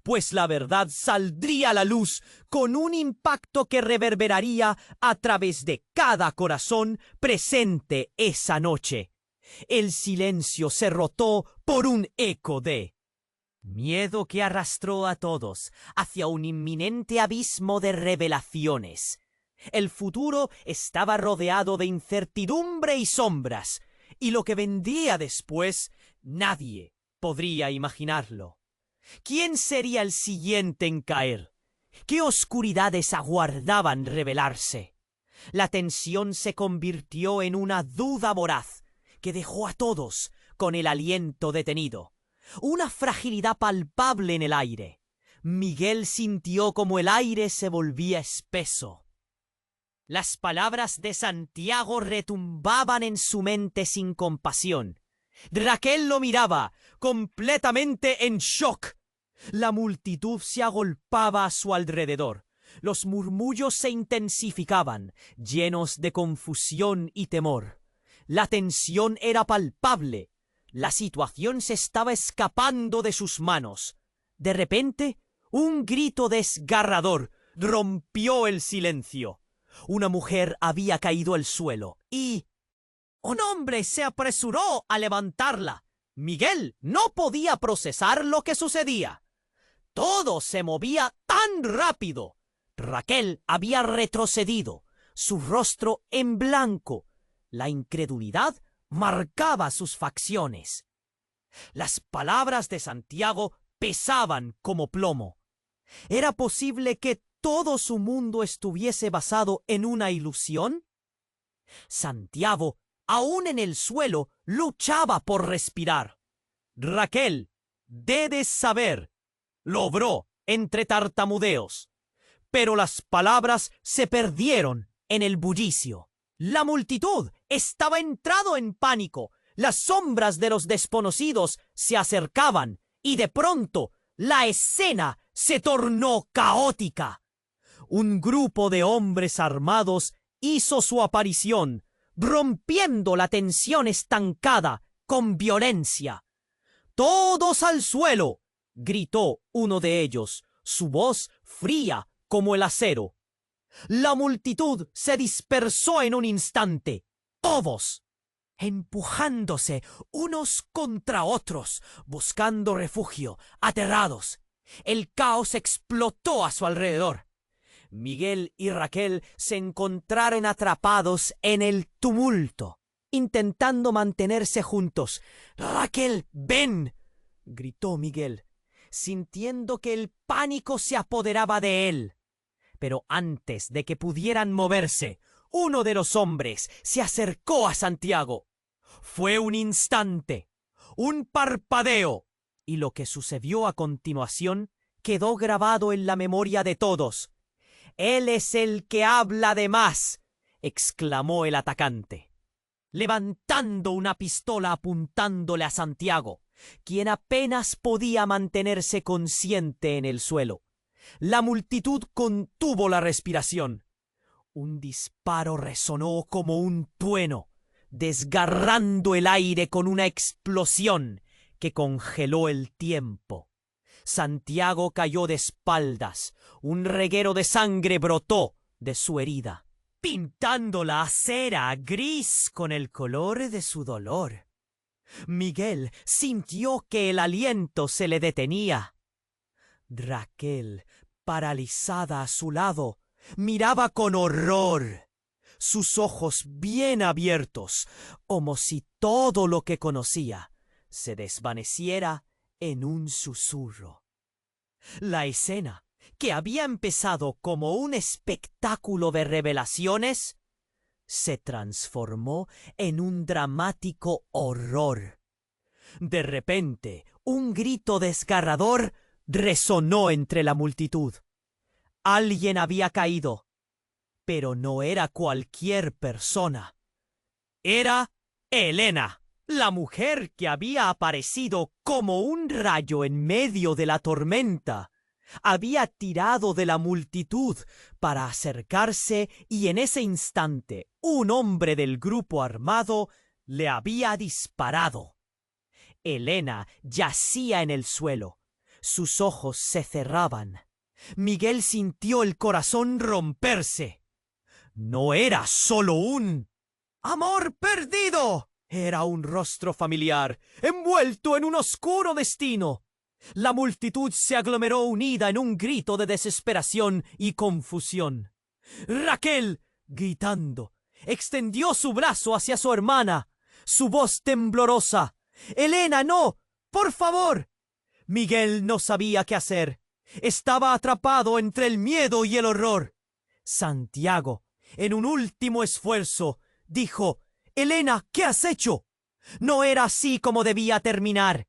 pues la verdad saldría a la luz con un impacto que reverberaría a través de cada corazón presente esa noche. El silencio se rotó por un eco de miedo que arrastró a todos hacia un inminente abismo de revelaciones. El futuro estaba rodeado de incertidumbre y sombras, y lo que vendría después nadie podría imaginarlo. ¿Quién sería el siguiente en caer? ¿Qué oscuridades aguardaban revelarse? La tensión se convirtió en una duda voraz que dejó a todos con el aliento detenido. Una fragilidad palpable en el aire. Miguel sintió como el aire se volvía espeso. Las palabras de Santiago retumbaban en su mente sin compasión. Raquel lo miraba, completamente en shock. La multitud se agolpaba a su alrededor. Los murmullos se intensificaban, llenos de confusión y temor. La tensión era palpable. La situación se estaba escapando de sus manos. De repente, un grito desgarrador rompió el silencio. Una mujer había caído al suelo y un hombre se apresuró a levantarla. Miguel no podía procesar lo que sucedía. Todo se movía tan rápido. Raquel había retrocedido, su rostro en blanco. La incredulidad marcaba sus facciones. Las palabras de Santiago pesaban como plomo. ¿Era posible que todo su mundo estuviese basado en una ilusión? Santiago, aún en el suelo, luchaba por respirar. «Raquel, debes saber», lo obró entre tartamudeos, pero las palabras se perdieron en el bullicio. La multitud estaba entrado en pánico. Las sombras de los desconocidos se acercaban y de pronto la escena se tornó caótica. Un grupo de hombres armados hizo su aparición, rompiendo la tensión estancada con violencia. ¡Todos al suelo!, gritó uno de ellos, su voz fría como el acero. La multitud se dispersó en un instante. Todos, empujándose unos contra otros, buscando refugio, aterrados. El caos explotó a su alrededor. Miguel y Raquel se encontraron atrapados en el tumulto, intentando mantenerse juntos. «Raquel, ven», gritó Miguel, sintiendo que el pánico se apoderaba de él. Pero antes de que pudieran moverse, uno de los hombres se acercó a Santiago. Fue un instante, un parpadeo, y lo que sucedió a continuación quedó grabado en la memoria de todos. «Él es el que habla de más», exclamó el atacante, levantando una pistola apuntándole a Santiago, quien apenas podía mantenerse consciente en el suelo. La multitud contuvo la respiración. Un disparo resonó como un trueno, desgarrando el aire con una explosión que congeló el tiempo. Santiago cayó de espaldas. Un reguero de sangre brotó de su herida, pintando la acera gris con el color de su dolor. Miguel sintió que el aliento se le detenía. Raquel, paralizada a su lado, miraba con horror, sus ojos bien abiertos, como si todo lo que conocía se desvaneciera en un susurro. La escena, que había empezado como un espectáculo de revelaciones, se transformó en un dramático horror. De repente, un grito desgarrador resonó entre la multitud. Alguien había caído, pero no era cualquier persona. Era Elena, la mujer que había aparecido como un rayo en medio de la tormenta. Había tirado de la multitud para acercarse y en ese instante un hombre del grupo armado le había disparado. Elena yacía en el suelo. Sus ojos se cerraban. Miguel sintió el corazón romperse. No era solo un amor perdido. Era un rostro familiar, envuelto en un oscuro destino. La multitud se aglomeró unida en un grito de desesperación y confusión. Raquel, gritando, extendió su brazo hacia su hermana, su voz temblorosa. «Elena, no, por favor». Miguel no sabía qué hacer. Estaba atrapado entre el miedo y el horror. Santiago, en un último esfuerzo, dijo: «Elena, ¿qué has hecho? No era así como debía terminar».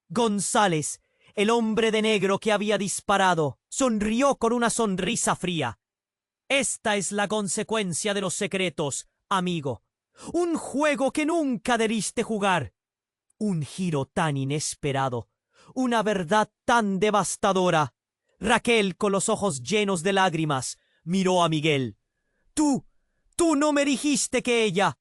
González, el hombre de negro que había disparado, sonrió con una sonrisa fría. «Esta es la consecuencia de los secretos, amigo. Un juego que nunca debiste jugar. Un giro tan inesperado. Una verdad tan devastadora». Raquel, con los ojos llenos de lágrimas, miró a Miguel. Tú no me dijiste que ella...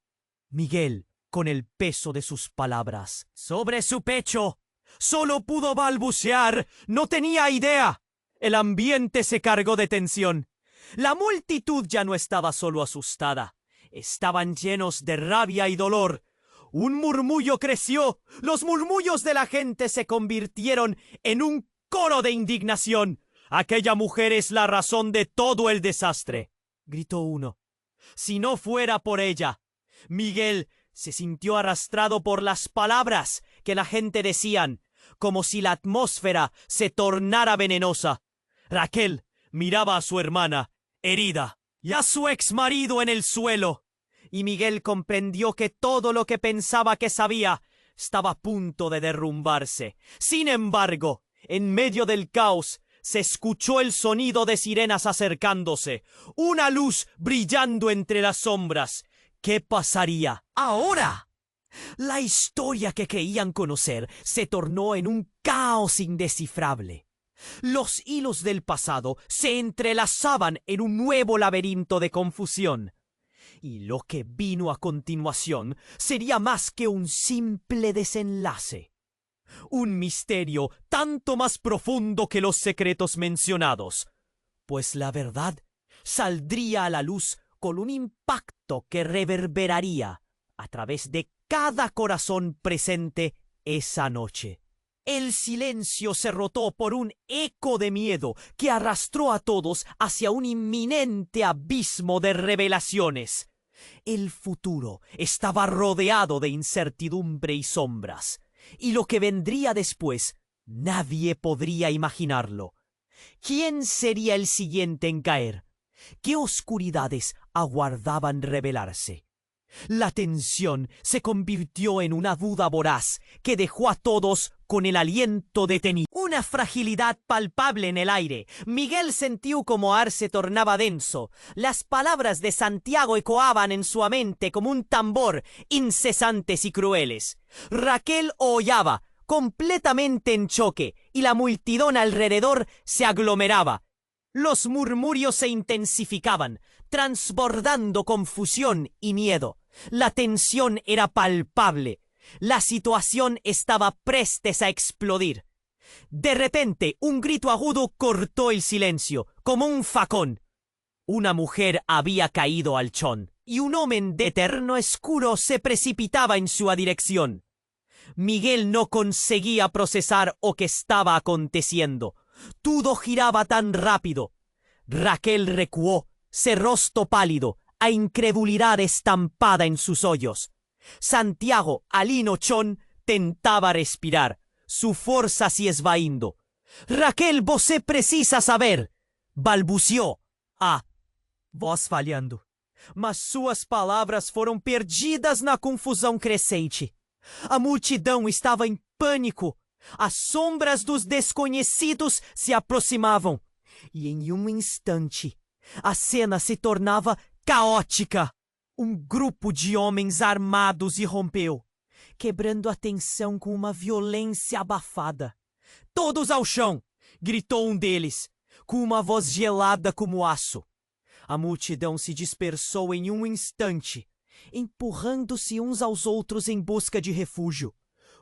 Miguel, con el peso de sus palabras sobre su pecho, solo pudo balbucear. No tenía idea. El ambiente se cargó de tensión. La multitud ya no estaba solo asustada. Estaban llenos de rabia y dolor. Un murmullo creció. Los murmullos de la gente se convirtieron en un coro de indignación. «Aquella mujer es la razón de todo el desastre», gritó uno. «Si no fuera por ella». Miguel se sintió arrastrado por las palabras que la gente decían, como si la atmósfera se tornara venenosa. Raquel miraba a su hermana, herida, y a su exmarido en el suelo. Y Miguel comprendió que todo lo que pensaba que sabía estaba a punto de derrumbarse. Sin embargo, En medio del caos, se escuchó el sonido de sirenas acercándose, una luz brillando entre las sombras. ¿Qué pasaría ahora? La historia que creían conocer se tornó en un caos indescifrable. Los hilos del pasado se entrelazaban en un nuevo laberinto de confusión. Y lo que vino a continuación sería más que un simple desenlace. Un misterio tanto más profundo que los secretos mencionados, pues la verdad saldría a la luz con un impacto que reverberaría a través de cada corazón presente esa noche. El silencio se rotó por un eco de miedo que arrastró a todos hacia un inminente abismo de revelaciones. El futuro estaba rodeado de incertidumbre y sombras, y lo que vendría después nadie podría imaginarlo. ¿Quién sería el siguiente en caer? ¿Qué oscuridades aguardaban revelarse? La tensión se convirtió en una duda voraz que dejó a todos con el aliento detenido. Una fragilidad palpable en el aire. Miguel sintió como ar se tornaba denso. Las palabras de Santiago ecoaban en su mente como un tambor, incesantes y crueles. Raquel hollaba, completamente en choque, y la multitud alrededor se aglomeraba. Los murmurios se intensificaban, transbordando confusión y miedo. La tensión era palpable. La situación estaba prestes a explodir. De repente, un grito agudo cortó el silencio, como un facón. Una mujer había caído al chón, y un hombre de eterno escuro se precipitaba en su dirección. Miguel no conseguía procesar lo que estaba aconteciendo. Todo giraba tan rápido. Raquel recuó, su rostro pálido, a incredulidad estampada en sus ojos. Santiago, alinochón, tentaba respirar, su fuerza se esvaindo. Raquel, você precisa saber, balbuceou. Voz falhando. Mas suas palavras foram perdidas na confusão crescente. A multidão estava em pânico. As sombras dos desconhecidos se aproximavam. E em um instante, a cena se tornava caótica. Um grupo de homens armados irrompeu, quebrando a tensão com uma violência abafada. Todos ao chão! Gritou um deles, com uma voz gelada como aço. A multidão se dispersou em um instante, empurrando-se uns aos outros em busca de refúgio.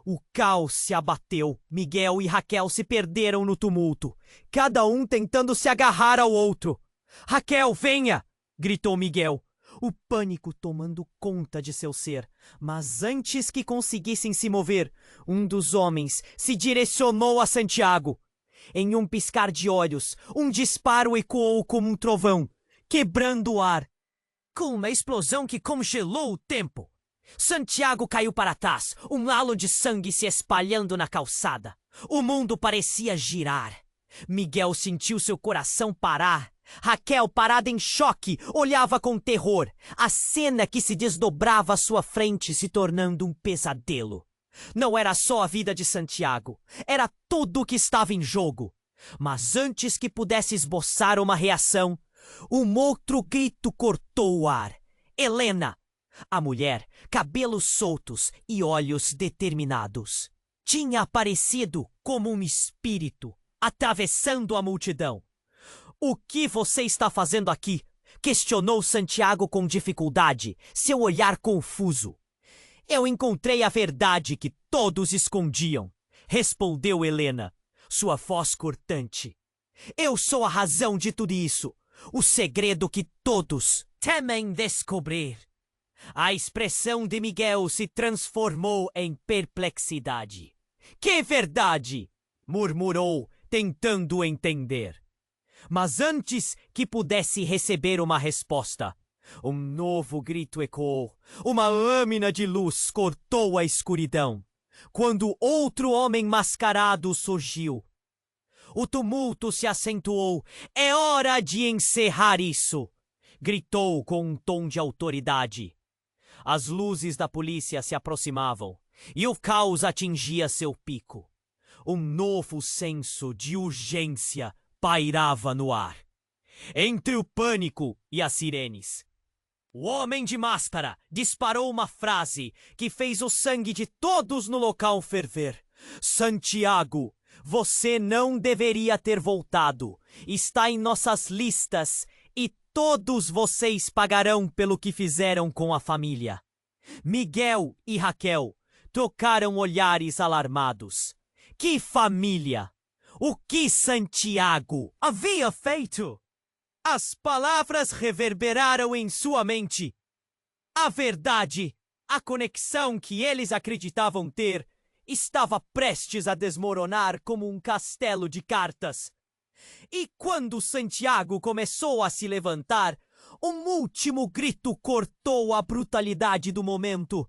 O caos se abateu. Miguel e Raquel se perderam no tumulto, cada um tentando se agarrar ao outro. Raquel, venha! Gritou Miguel, o pânico tomando conta de seu ser. Mas antes que conseguissem se mover, um dos homens se direcionou a Santiago. Em um piscar de olhos, um disparo ecoou como um trovão, quebrando o ar. Com uma explosão que congelou o tempo, Santiago caiu para trás, um halo de sangue se espalhando na calçada. O mundo parecia girar. Miguel sentiu seu coração parar. Raquel, parada em choque, olhava com terror. A cena que se desdobrava à sua frente se tornando um pesadelo. Não era só a vida de Santiago, era tudo o que estava em jogo. Mas antes que pudesse esboçar uma reação, um outro grito cortou o ar. Helena! A mulher, cabelos soltos e olhos determinados, tinha aparecido como um espírito, atravessando a multidão. O que você está fazendo aqui? Questionou Santiago com dificuldade, seu olhar confuso. Eu encontrei a verdade que todos escondiam, respondeu Helena, sua voz cortante. Eu sou a razão de tudo isso, o segredo que todos temem descobrir. A expressão de Miguel se transformou em perplexidade. Que verdade? Murmurou, tentando entender. Mas antes que pudesse receber uma resposta, um novo grito ecoou. Uma lâmina de luz cortou a escuridão, quando outro homem mascarado surgiu. O tumulto se acentuou. É hora de encerrar isso! Gritou com um tom de autoridade. As luzes da polícia se aproximavam, e o caos atingia seu pico. Um novo senso de urgência pairava no ar. Entre o pânico e as sirenes, o homem de máscara disparou uma frase que fez o sangue de todos no local ferver. Santiago, você não deveria ter voltado. Está em nossas listas e todos vocês pagarão pelo que fizeram com a família. Miguel e Raquel trocaram olhares alarmados. Que família? O que Santiago havia feito? As palavras reverberaram em sua mente. A verdade, a conexão que eles acreditavam ter, estava prestes a desmoronar como um castelo de cartas. E quando Santiago começou a se levantar, um último grito cortou a brutalidade do momento.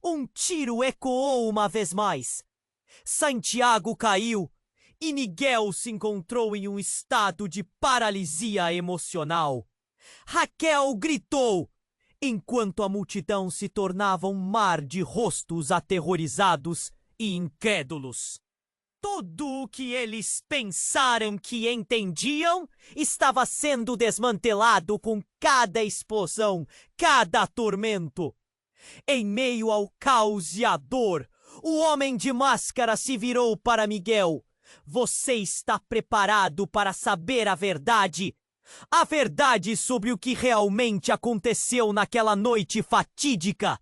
Um tiro ecoou uma vez mais. Santiago caiu e Miguel se encontrou em um estado de paralisia emocional. Raquel gritou, enquanto a multidão se tornava um mar de rostos aterrorizados e incrédulos. Tudo o que eles pensaram que entendiam estava sendo desmantelado com cada explosão, cada tormento. Em meio ao caos e à dor, o homem de máscara se virou para Miguel. Você está preparado para saber a verdade? A verdade sobre o que realmente aconteceu naquela noite fatídica.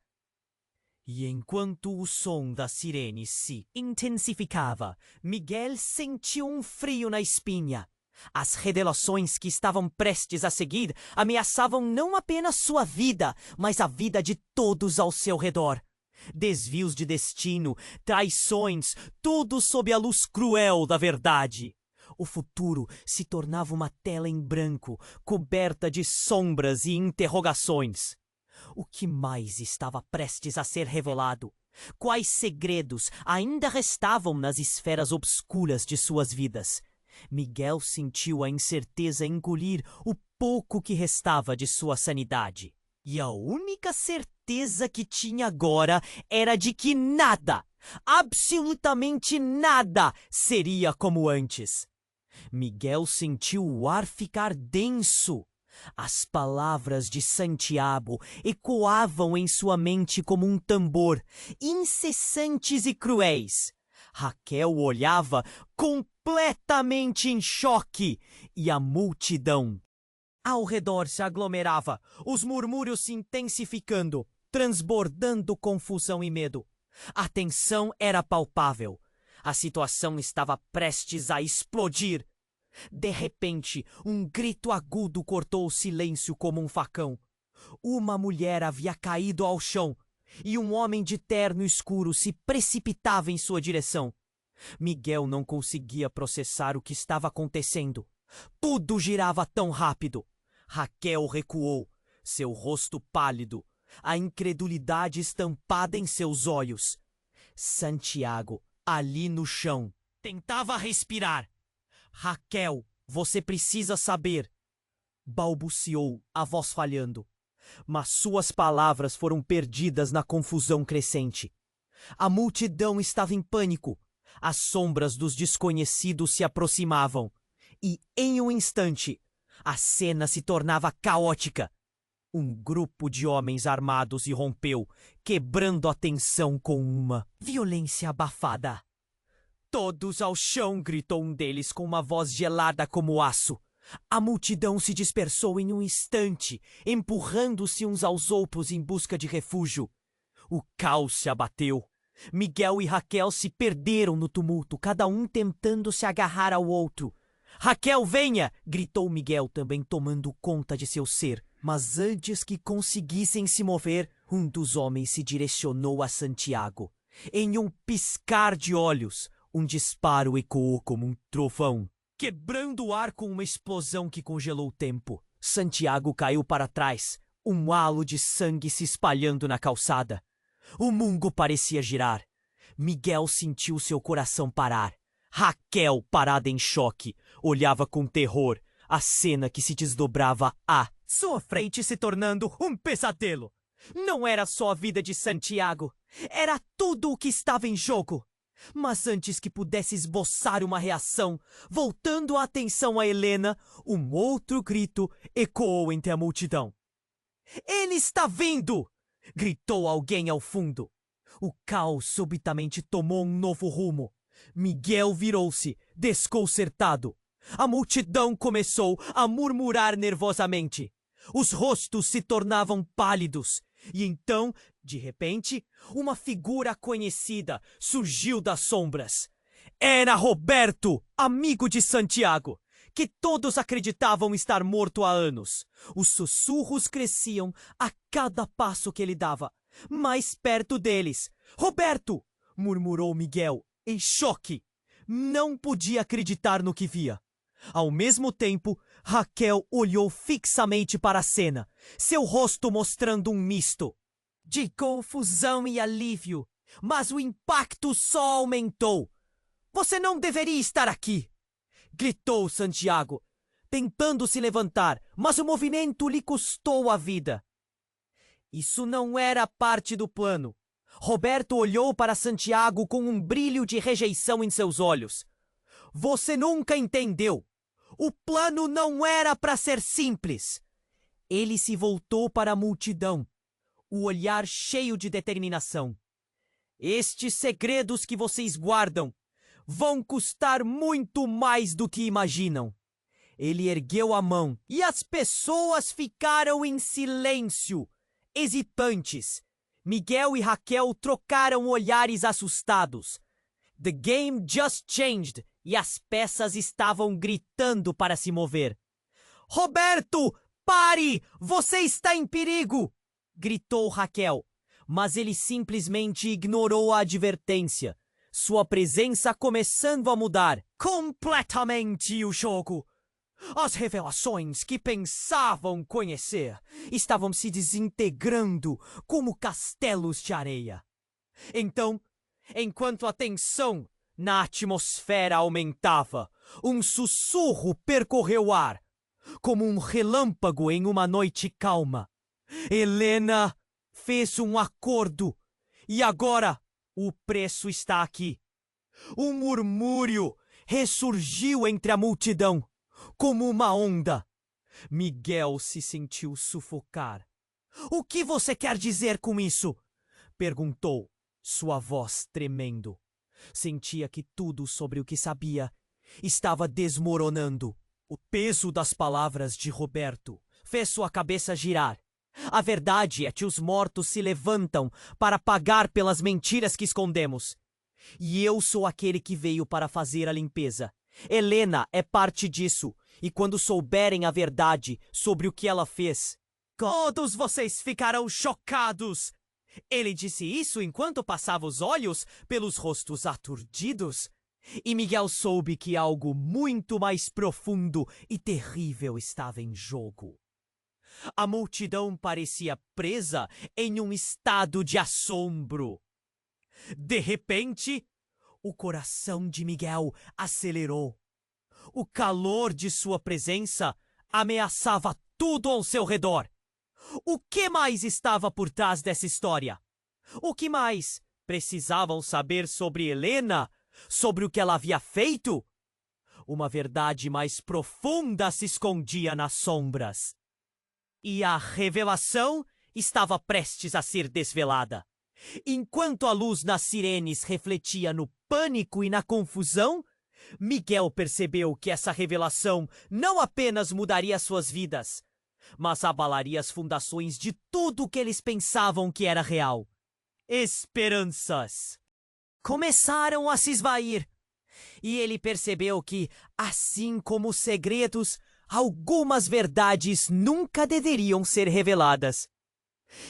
E enquanto o som da sirene se intensificava, Miguel sentiu um frio na espinha. As revelações que estavam prestes a seguir ameaçavam não apenas sua vida, mas a vida de todos ao seu redor. Desvios de destino, traições, tudo sob a luz cruel da verdade. O futuro se tornava uma tela em branco, coberta de sombras e interrogações. O que mais estava prestes a ser revelado? Quais segredos ainda restavam nas esferas obscuras de suas vidas? Miguel sentiu a incerteza engolir o pouco que restava de sua sanidade. E a única certeza que tinha agora era de que nada, absolutamente nada, seria como antes. Miguel sentiu o ar ficar denso. As palavras de Santiago ecoavam em sua mente como um tambor, incessantes e cruéis. Raquel olhava completamente em choque e a multidão ao redor se aglomerava, os murmúrios se intensificando, transbordando confusão e medo. A tensão era palpável. A situação estava prestes a explodir. De repente, um grito agudo cortou o silêncio como um facão. Uma mulher havia caído ao chão e um homem de terno escuro se precipitava em sua direção. Miguel não conseguia processar o que estava acontecendo. Tudo girava tão rápido. Raquel recuou, seu rosto pálido, a incredulidade estampada em seus olhos. Santiago, ali no chão, tentava respirar. Raquel, você precisa saber, balbuciou, a voz falhando. Mas suas palavras foram perdidas na confusão crescente. A multidão estava em pânico. As sombras dos desconhecidos se aproximavam. E, em um instante, a cena se tornava caótica. Um grupo de homens armados irrompeu, quebrando a tensão com uma violência abafada. Todos ao chão, gritou um deles com uma voz gelada como aço. A multidão se dispersou em um instante, empurrando-se uns aos outros em busca de refúgio. O caos se abateu. Miguel e Raquel se perderam no tumulto, cada um tentando se agarrar ao outro. Raquel, venha! Gritou Miguel, também tomando conta de seu ser. Mas antes que conseguissem se mover, um dos homens se direcionou a Santiago. Em um piscar de olhos, um disparo ecoou como um trovão, quebrando o ar com uma explosão que congelou o tempo. Santiago caiu para trás, um halo de sangue se espalhando na calçada. O mundo parecia girar. Miguel sentiu seu coração parar. Raquel, parada em choque, olhava com terror a cena que se desdobrava à sua frente, se tornando um pesadelo. Não era só a vida de Santiago, era tudo o que estava em jogo. Mas antes que pudesse esboçar uma reação, voltando a atenção a Helena, um outro grito ecoou entre a multidão. Ele está vindo! Gritou alguém ao fundo. O caos subitamente tomou um novo rumo. Miguel virou-se, desconcertado. A multidão começou a murmurar nervosamente. Os rostos se tornavam pálidos. E então, de repente, uma figura conhecida surgiu das sombras. Era Roberto, amigo de Santiago, que todos acreditavam estar morto há anos. Os sussurros cresciam a cada passo que ele dava, mais perto deles. Roberto! Murmurou Miguel, em choque. Não podia acreditar no que via. Ao mesmo tempo, Raquel olhou fixamente para a cena, seu rosto mostrando um misto de confusão e alívio, mas o impacto só aumentou. Você não deveria estar aqui! Gritou Santiago, tentando se levantar, mas o movimento lhe custou a vida. Isso não era parte do plano. Roberto olhou para Santiago com um brilho de rejeição em seus olhos. Você nunca entendeu. O plano não era para ser simples. Ele se voltou para a multidão, o olhar cheio de determinação. Estes segredos que vocês guardam vão custar muito mais do que imaginam. Ele ergueu a mão e as pessoas ficaram em silêncio, hesitantes. Miguel e Raquel trocaram olhares assustados. The game just changed e as peças estavam gritando para se mover. Roberto, pare! Você está em perigo! Gritou Raquel, mas ele simplesmente ignorou a advertência. Sua presença começando a mudar completamente o jogo. As revelações que pensavam conhecer estavam se desintegrando como castelos de areia. Então, enquanto a tensão na atmosfera aumentava, um sussurro percorreu o ar, como um relâmpago em uma noite calma. Helena fez um acordo e agora o preço está aqui. Um murmúrio ressurgiu entre a multidão, como uma onda. Miguel se sentiu sufocar. O que você quer dizer com isso? Perguntou, sua voz tremendo. Sentia que tudo sobre o que sabia estava desmoronando. O peso das palavras de Roberto fez sua cabeça girar. A verdade é que os mortos se levantam para pagar pelas mentiras que escondemos. E eu sou aquele que veio para fazer a limpeza. Helena é parte disso, e quando souberem a verdade sobre o que ela fez, todos vocês ficarão chocados. Ele disse isso enquanto passava os olhos pelos rostos aturdidos. E Miguel soube que algo muito mais profundo e terrível estava em jogo. A multidão parecia presa em um estado de assombro. De repente, o coração de Miguel acelerou. O calor de sua presença ameaçava tudo ao seu redor. O que mais estava por trás dessa história? O que mais precisavam saber sobre Helena? Sobre o que ela havia feito? Uma verdade mais profunda se escondia nas sombras. E a revelação estava prestes a ser desvelada. Enquanto a luz nas sirenes refletia no pânico e na confusão, Miguel percebeu que essa revelação não apenas mudaria suas vidas, mas abalaria as fundações de tudo o que eles pensavam que era real. Esperanças começaram a se esvair, e ele percebeu que, assim como os segredos, algumas verdades nunca deveriam ser reveladas.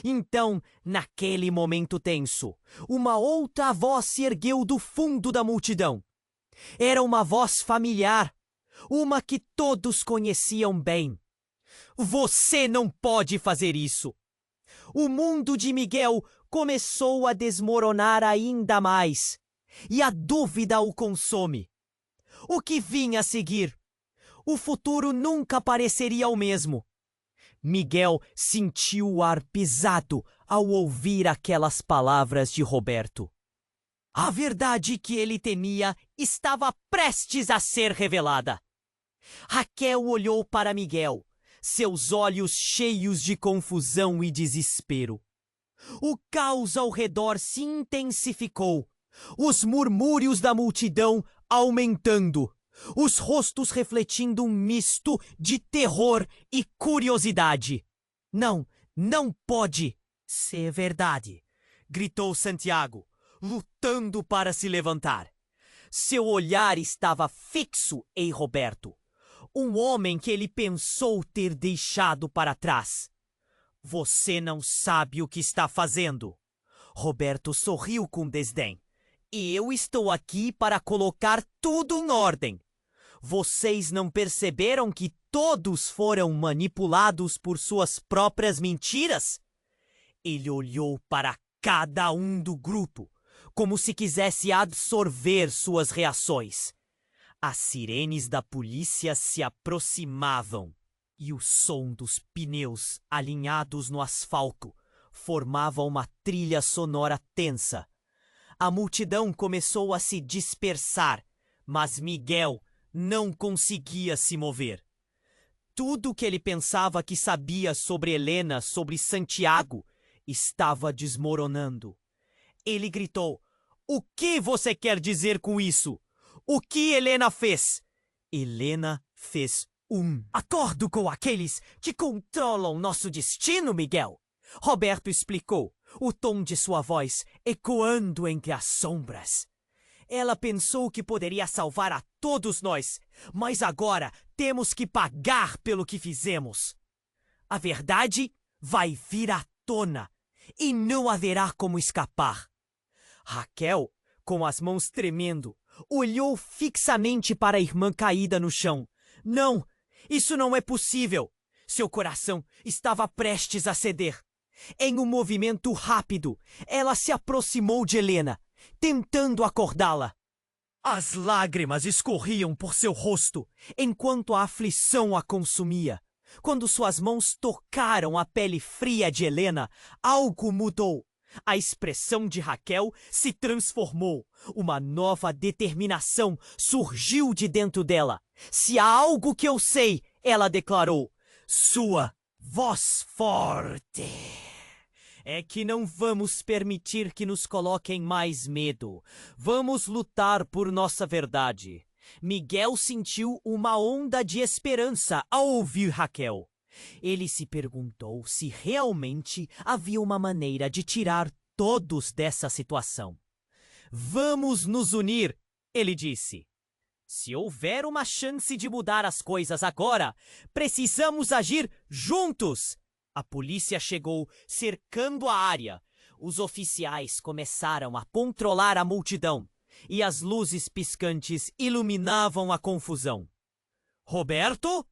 Então, naquele momento tenso, uma outra voz se ergueu do fundo da multidão. Era uma voz familiar, uma que todos conheciam bem. Você não pode fazer isso! O mundo de Miguel começou a desmoronar ainda mais, e a dúvida o consome. O que vinha a seguir? O futuro nunca pareceria o mesmo. Miguel sentiu o ar pesado ao ouvir aquelas palavras de Roberto. A verdade que ele temia estava prestes a ser revelada. Raquel olhou para Miguel, seus olhos cheios de confusão e desespero. O caos ao redor se intensificou, os murmúrios da multidão aumentando, os rostos refletindo um misto de terror e curiosidade. Não pode ser verdade, gritou Santiago, lutando para se levantar. Seu olhar estava fixo em Roberto, um homem que ele pensou ter deixado para trás. Você não sabe o que está fazendo. Roberto sorriu com desdém. E eu estou aqui para colocar tudo em ordem. Vocês não perceberam que todos foram manipulados por suas próprias mentiras? Ele olhou para cada um do grupo, como se quisesse absorver suas reações. As sirenes da polícia se aproximavam e o som dos pneus alinhados no asfalto formava uma trilha sonora tensa. A multidão começou a se dispersar, mas Miguel não conseguia se mover. Tudo que ele pensava que sabia sobre Helena, sobre Santiago, estava desmoronando. Ele gritou: "O que você quer dizer com isso? O que Helena fez?" Helena fez um acordo com aqueles que controlam nosso destino, Miguel. Roberto explicou, o tom de sua voz ecoando entre as sombras. Ela pensou que poderia salvar a todos nós, mas agora temos que pagar pelo que fizemos. A verdade vai vir à tona e não haverá como escapar. Raquel, com as mãos tremendo, olhou fixamente para a irmã caída no chão. Não, isso não é possível. Seu coração estava prestes a ceder. Em um movimento rápido, ela se aproximou de Helena, tentando acordá-la. As lágrimas escorriam por seu rosto, enquanto a aflição a consumia. Quando suas mãos tocaram a pele fria de Helena, algo mudou. A expressão de Raquel se transformou. Uma nova determinação surgiu de dentro dela. Se há algo que eu sei, ela declarou, sua voz forte. É que não vamos permitir que nos coloquem mais medo. Vamos lutar por nossa verdade. Miguel sentiu uma onda de esperança ao ouvir Raquel. Ele se perguntou se realmente havia uma maneira de tirar todos dessa situação. Vamos nos unir, ele disse. Se houver uma chance de mudar as coisas agora, precisamos agir juntos. A polícia chegou, cercando a área. Os oficiais começaram a controlar a multidão e as luzes piscantes iluminavam a confusão. Roberto,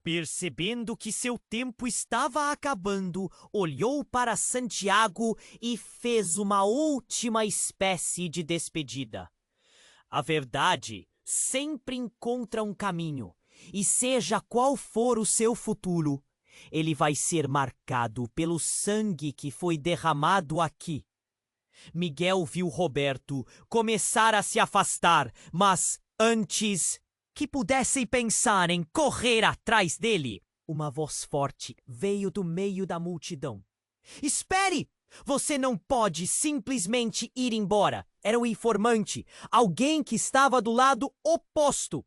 percebendo que seu tempo estava acabando, olhou para Santiago e fez uma última espécie de despedida. A verdade sempre encontra um caminho, e seja qual for o seu futuro, ele vai ser marcado pelo sangue que foi derramado aqui. Miguel viu Roberto começar a se afastar, mas antes que pudessem pensar em correr atrás dele, uma voz forte veio do meio da multidão. Espere! Você não pode simplesmente ir embora. Era o informante, alguém que estava do lado oposto.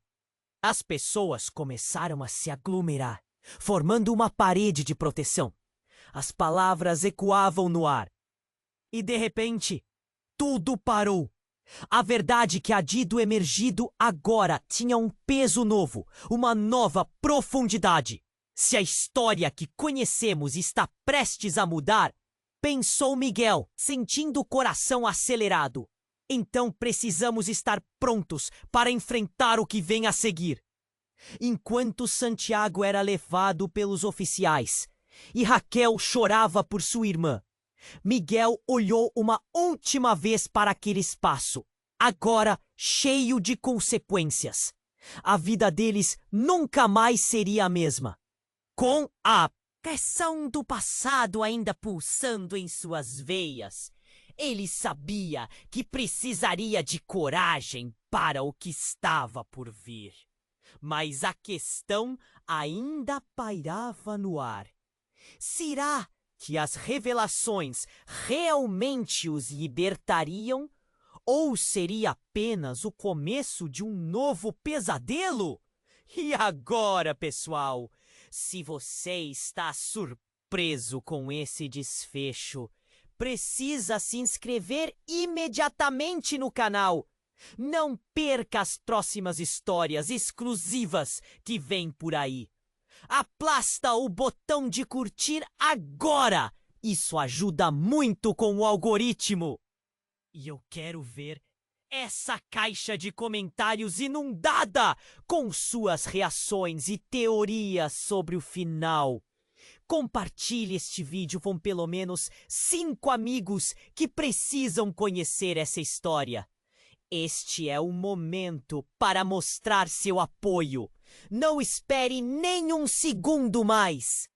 As pessoas começaram a se aglomerar, formando uma parede de proteção. As palavras ecoavam no ar. E de repente, tudo parou. A verdade que havia emergido agora tinha um peso novo, uma nova profundidade. Se a história que conhecemos está prestes a mudar, pensou Miguel, sentindo o coração acelerado. Então precisamos estar prontos para enfrentar o que vem a seguir. Enquanto Santiago era levado pelos oficiais e Raquel chorava por sua irmã, Miguel olhou uma última vez para aquele espaço, agora cheio de consequências. A vida deles nunca mais seria a mesma. Com a pressão do passado ainda pulsando em suas veias, Ele sabia que precisaria de coragem para o que estava por vir. Mas a questão ainda pairava no ar. Será que as revelações realmente os libertariam? Ou seria apenas o começo de um novo pesadelo? E agora, pessoal, se você está surpreso com esse desfecho, precisa se inscrever imediatamente no canal. Não perca as próximas histórias exclusivas que vêm por aí. Aplasta o botão de curtir agora! Isso ajuda muito com o algoritmo. E eu quero ver essa caixa de comentários inundada com suas reações e teorias sobre o final. Compartilhe este vídeo com pelo menos 5 amigos que precisam conhecer essa história. Este é o momento para mostrar seu apoio. Não espere nem um segundo mais.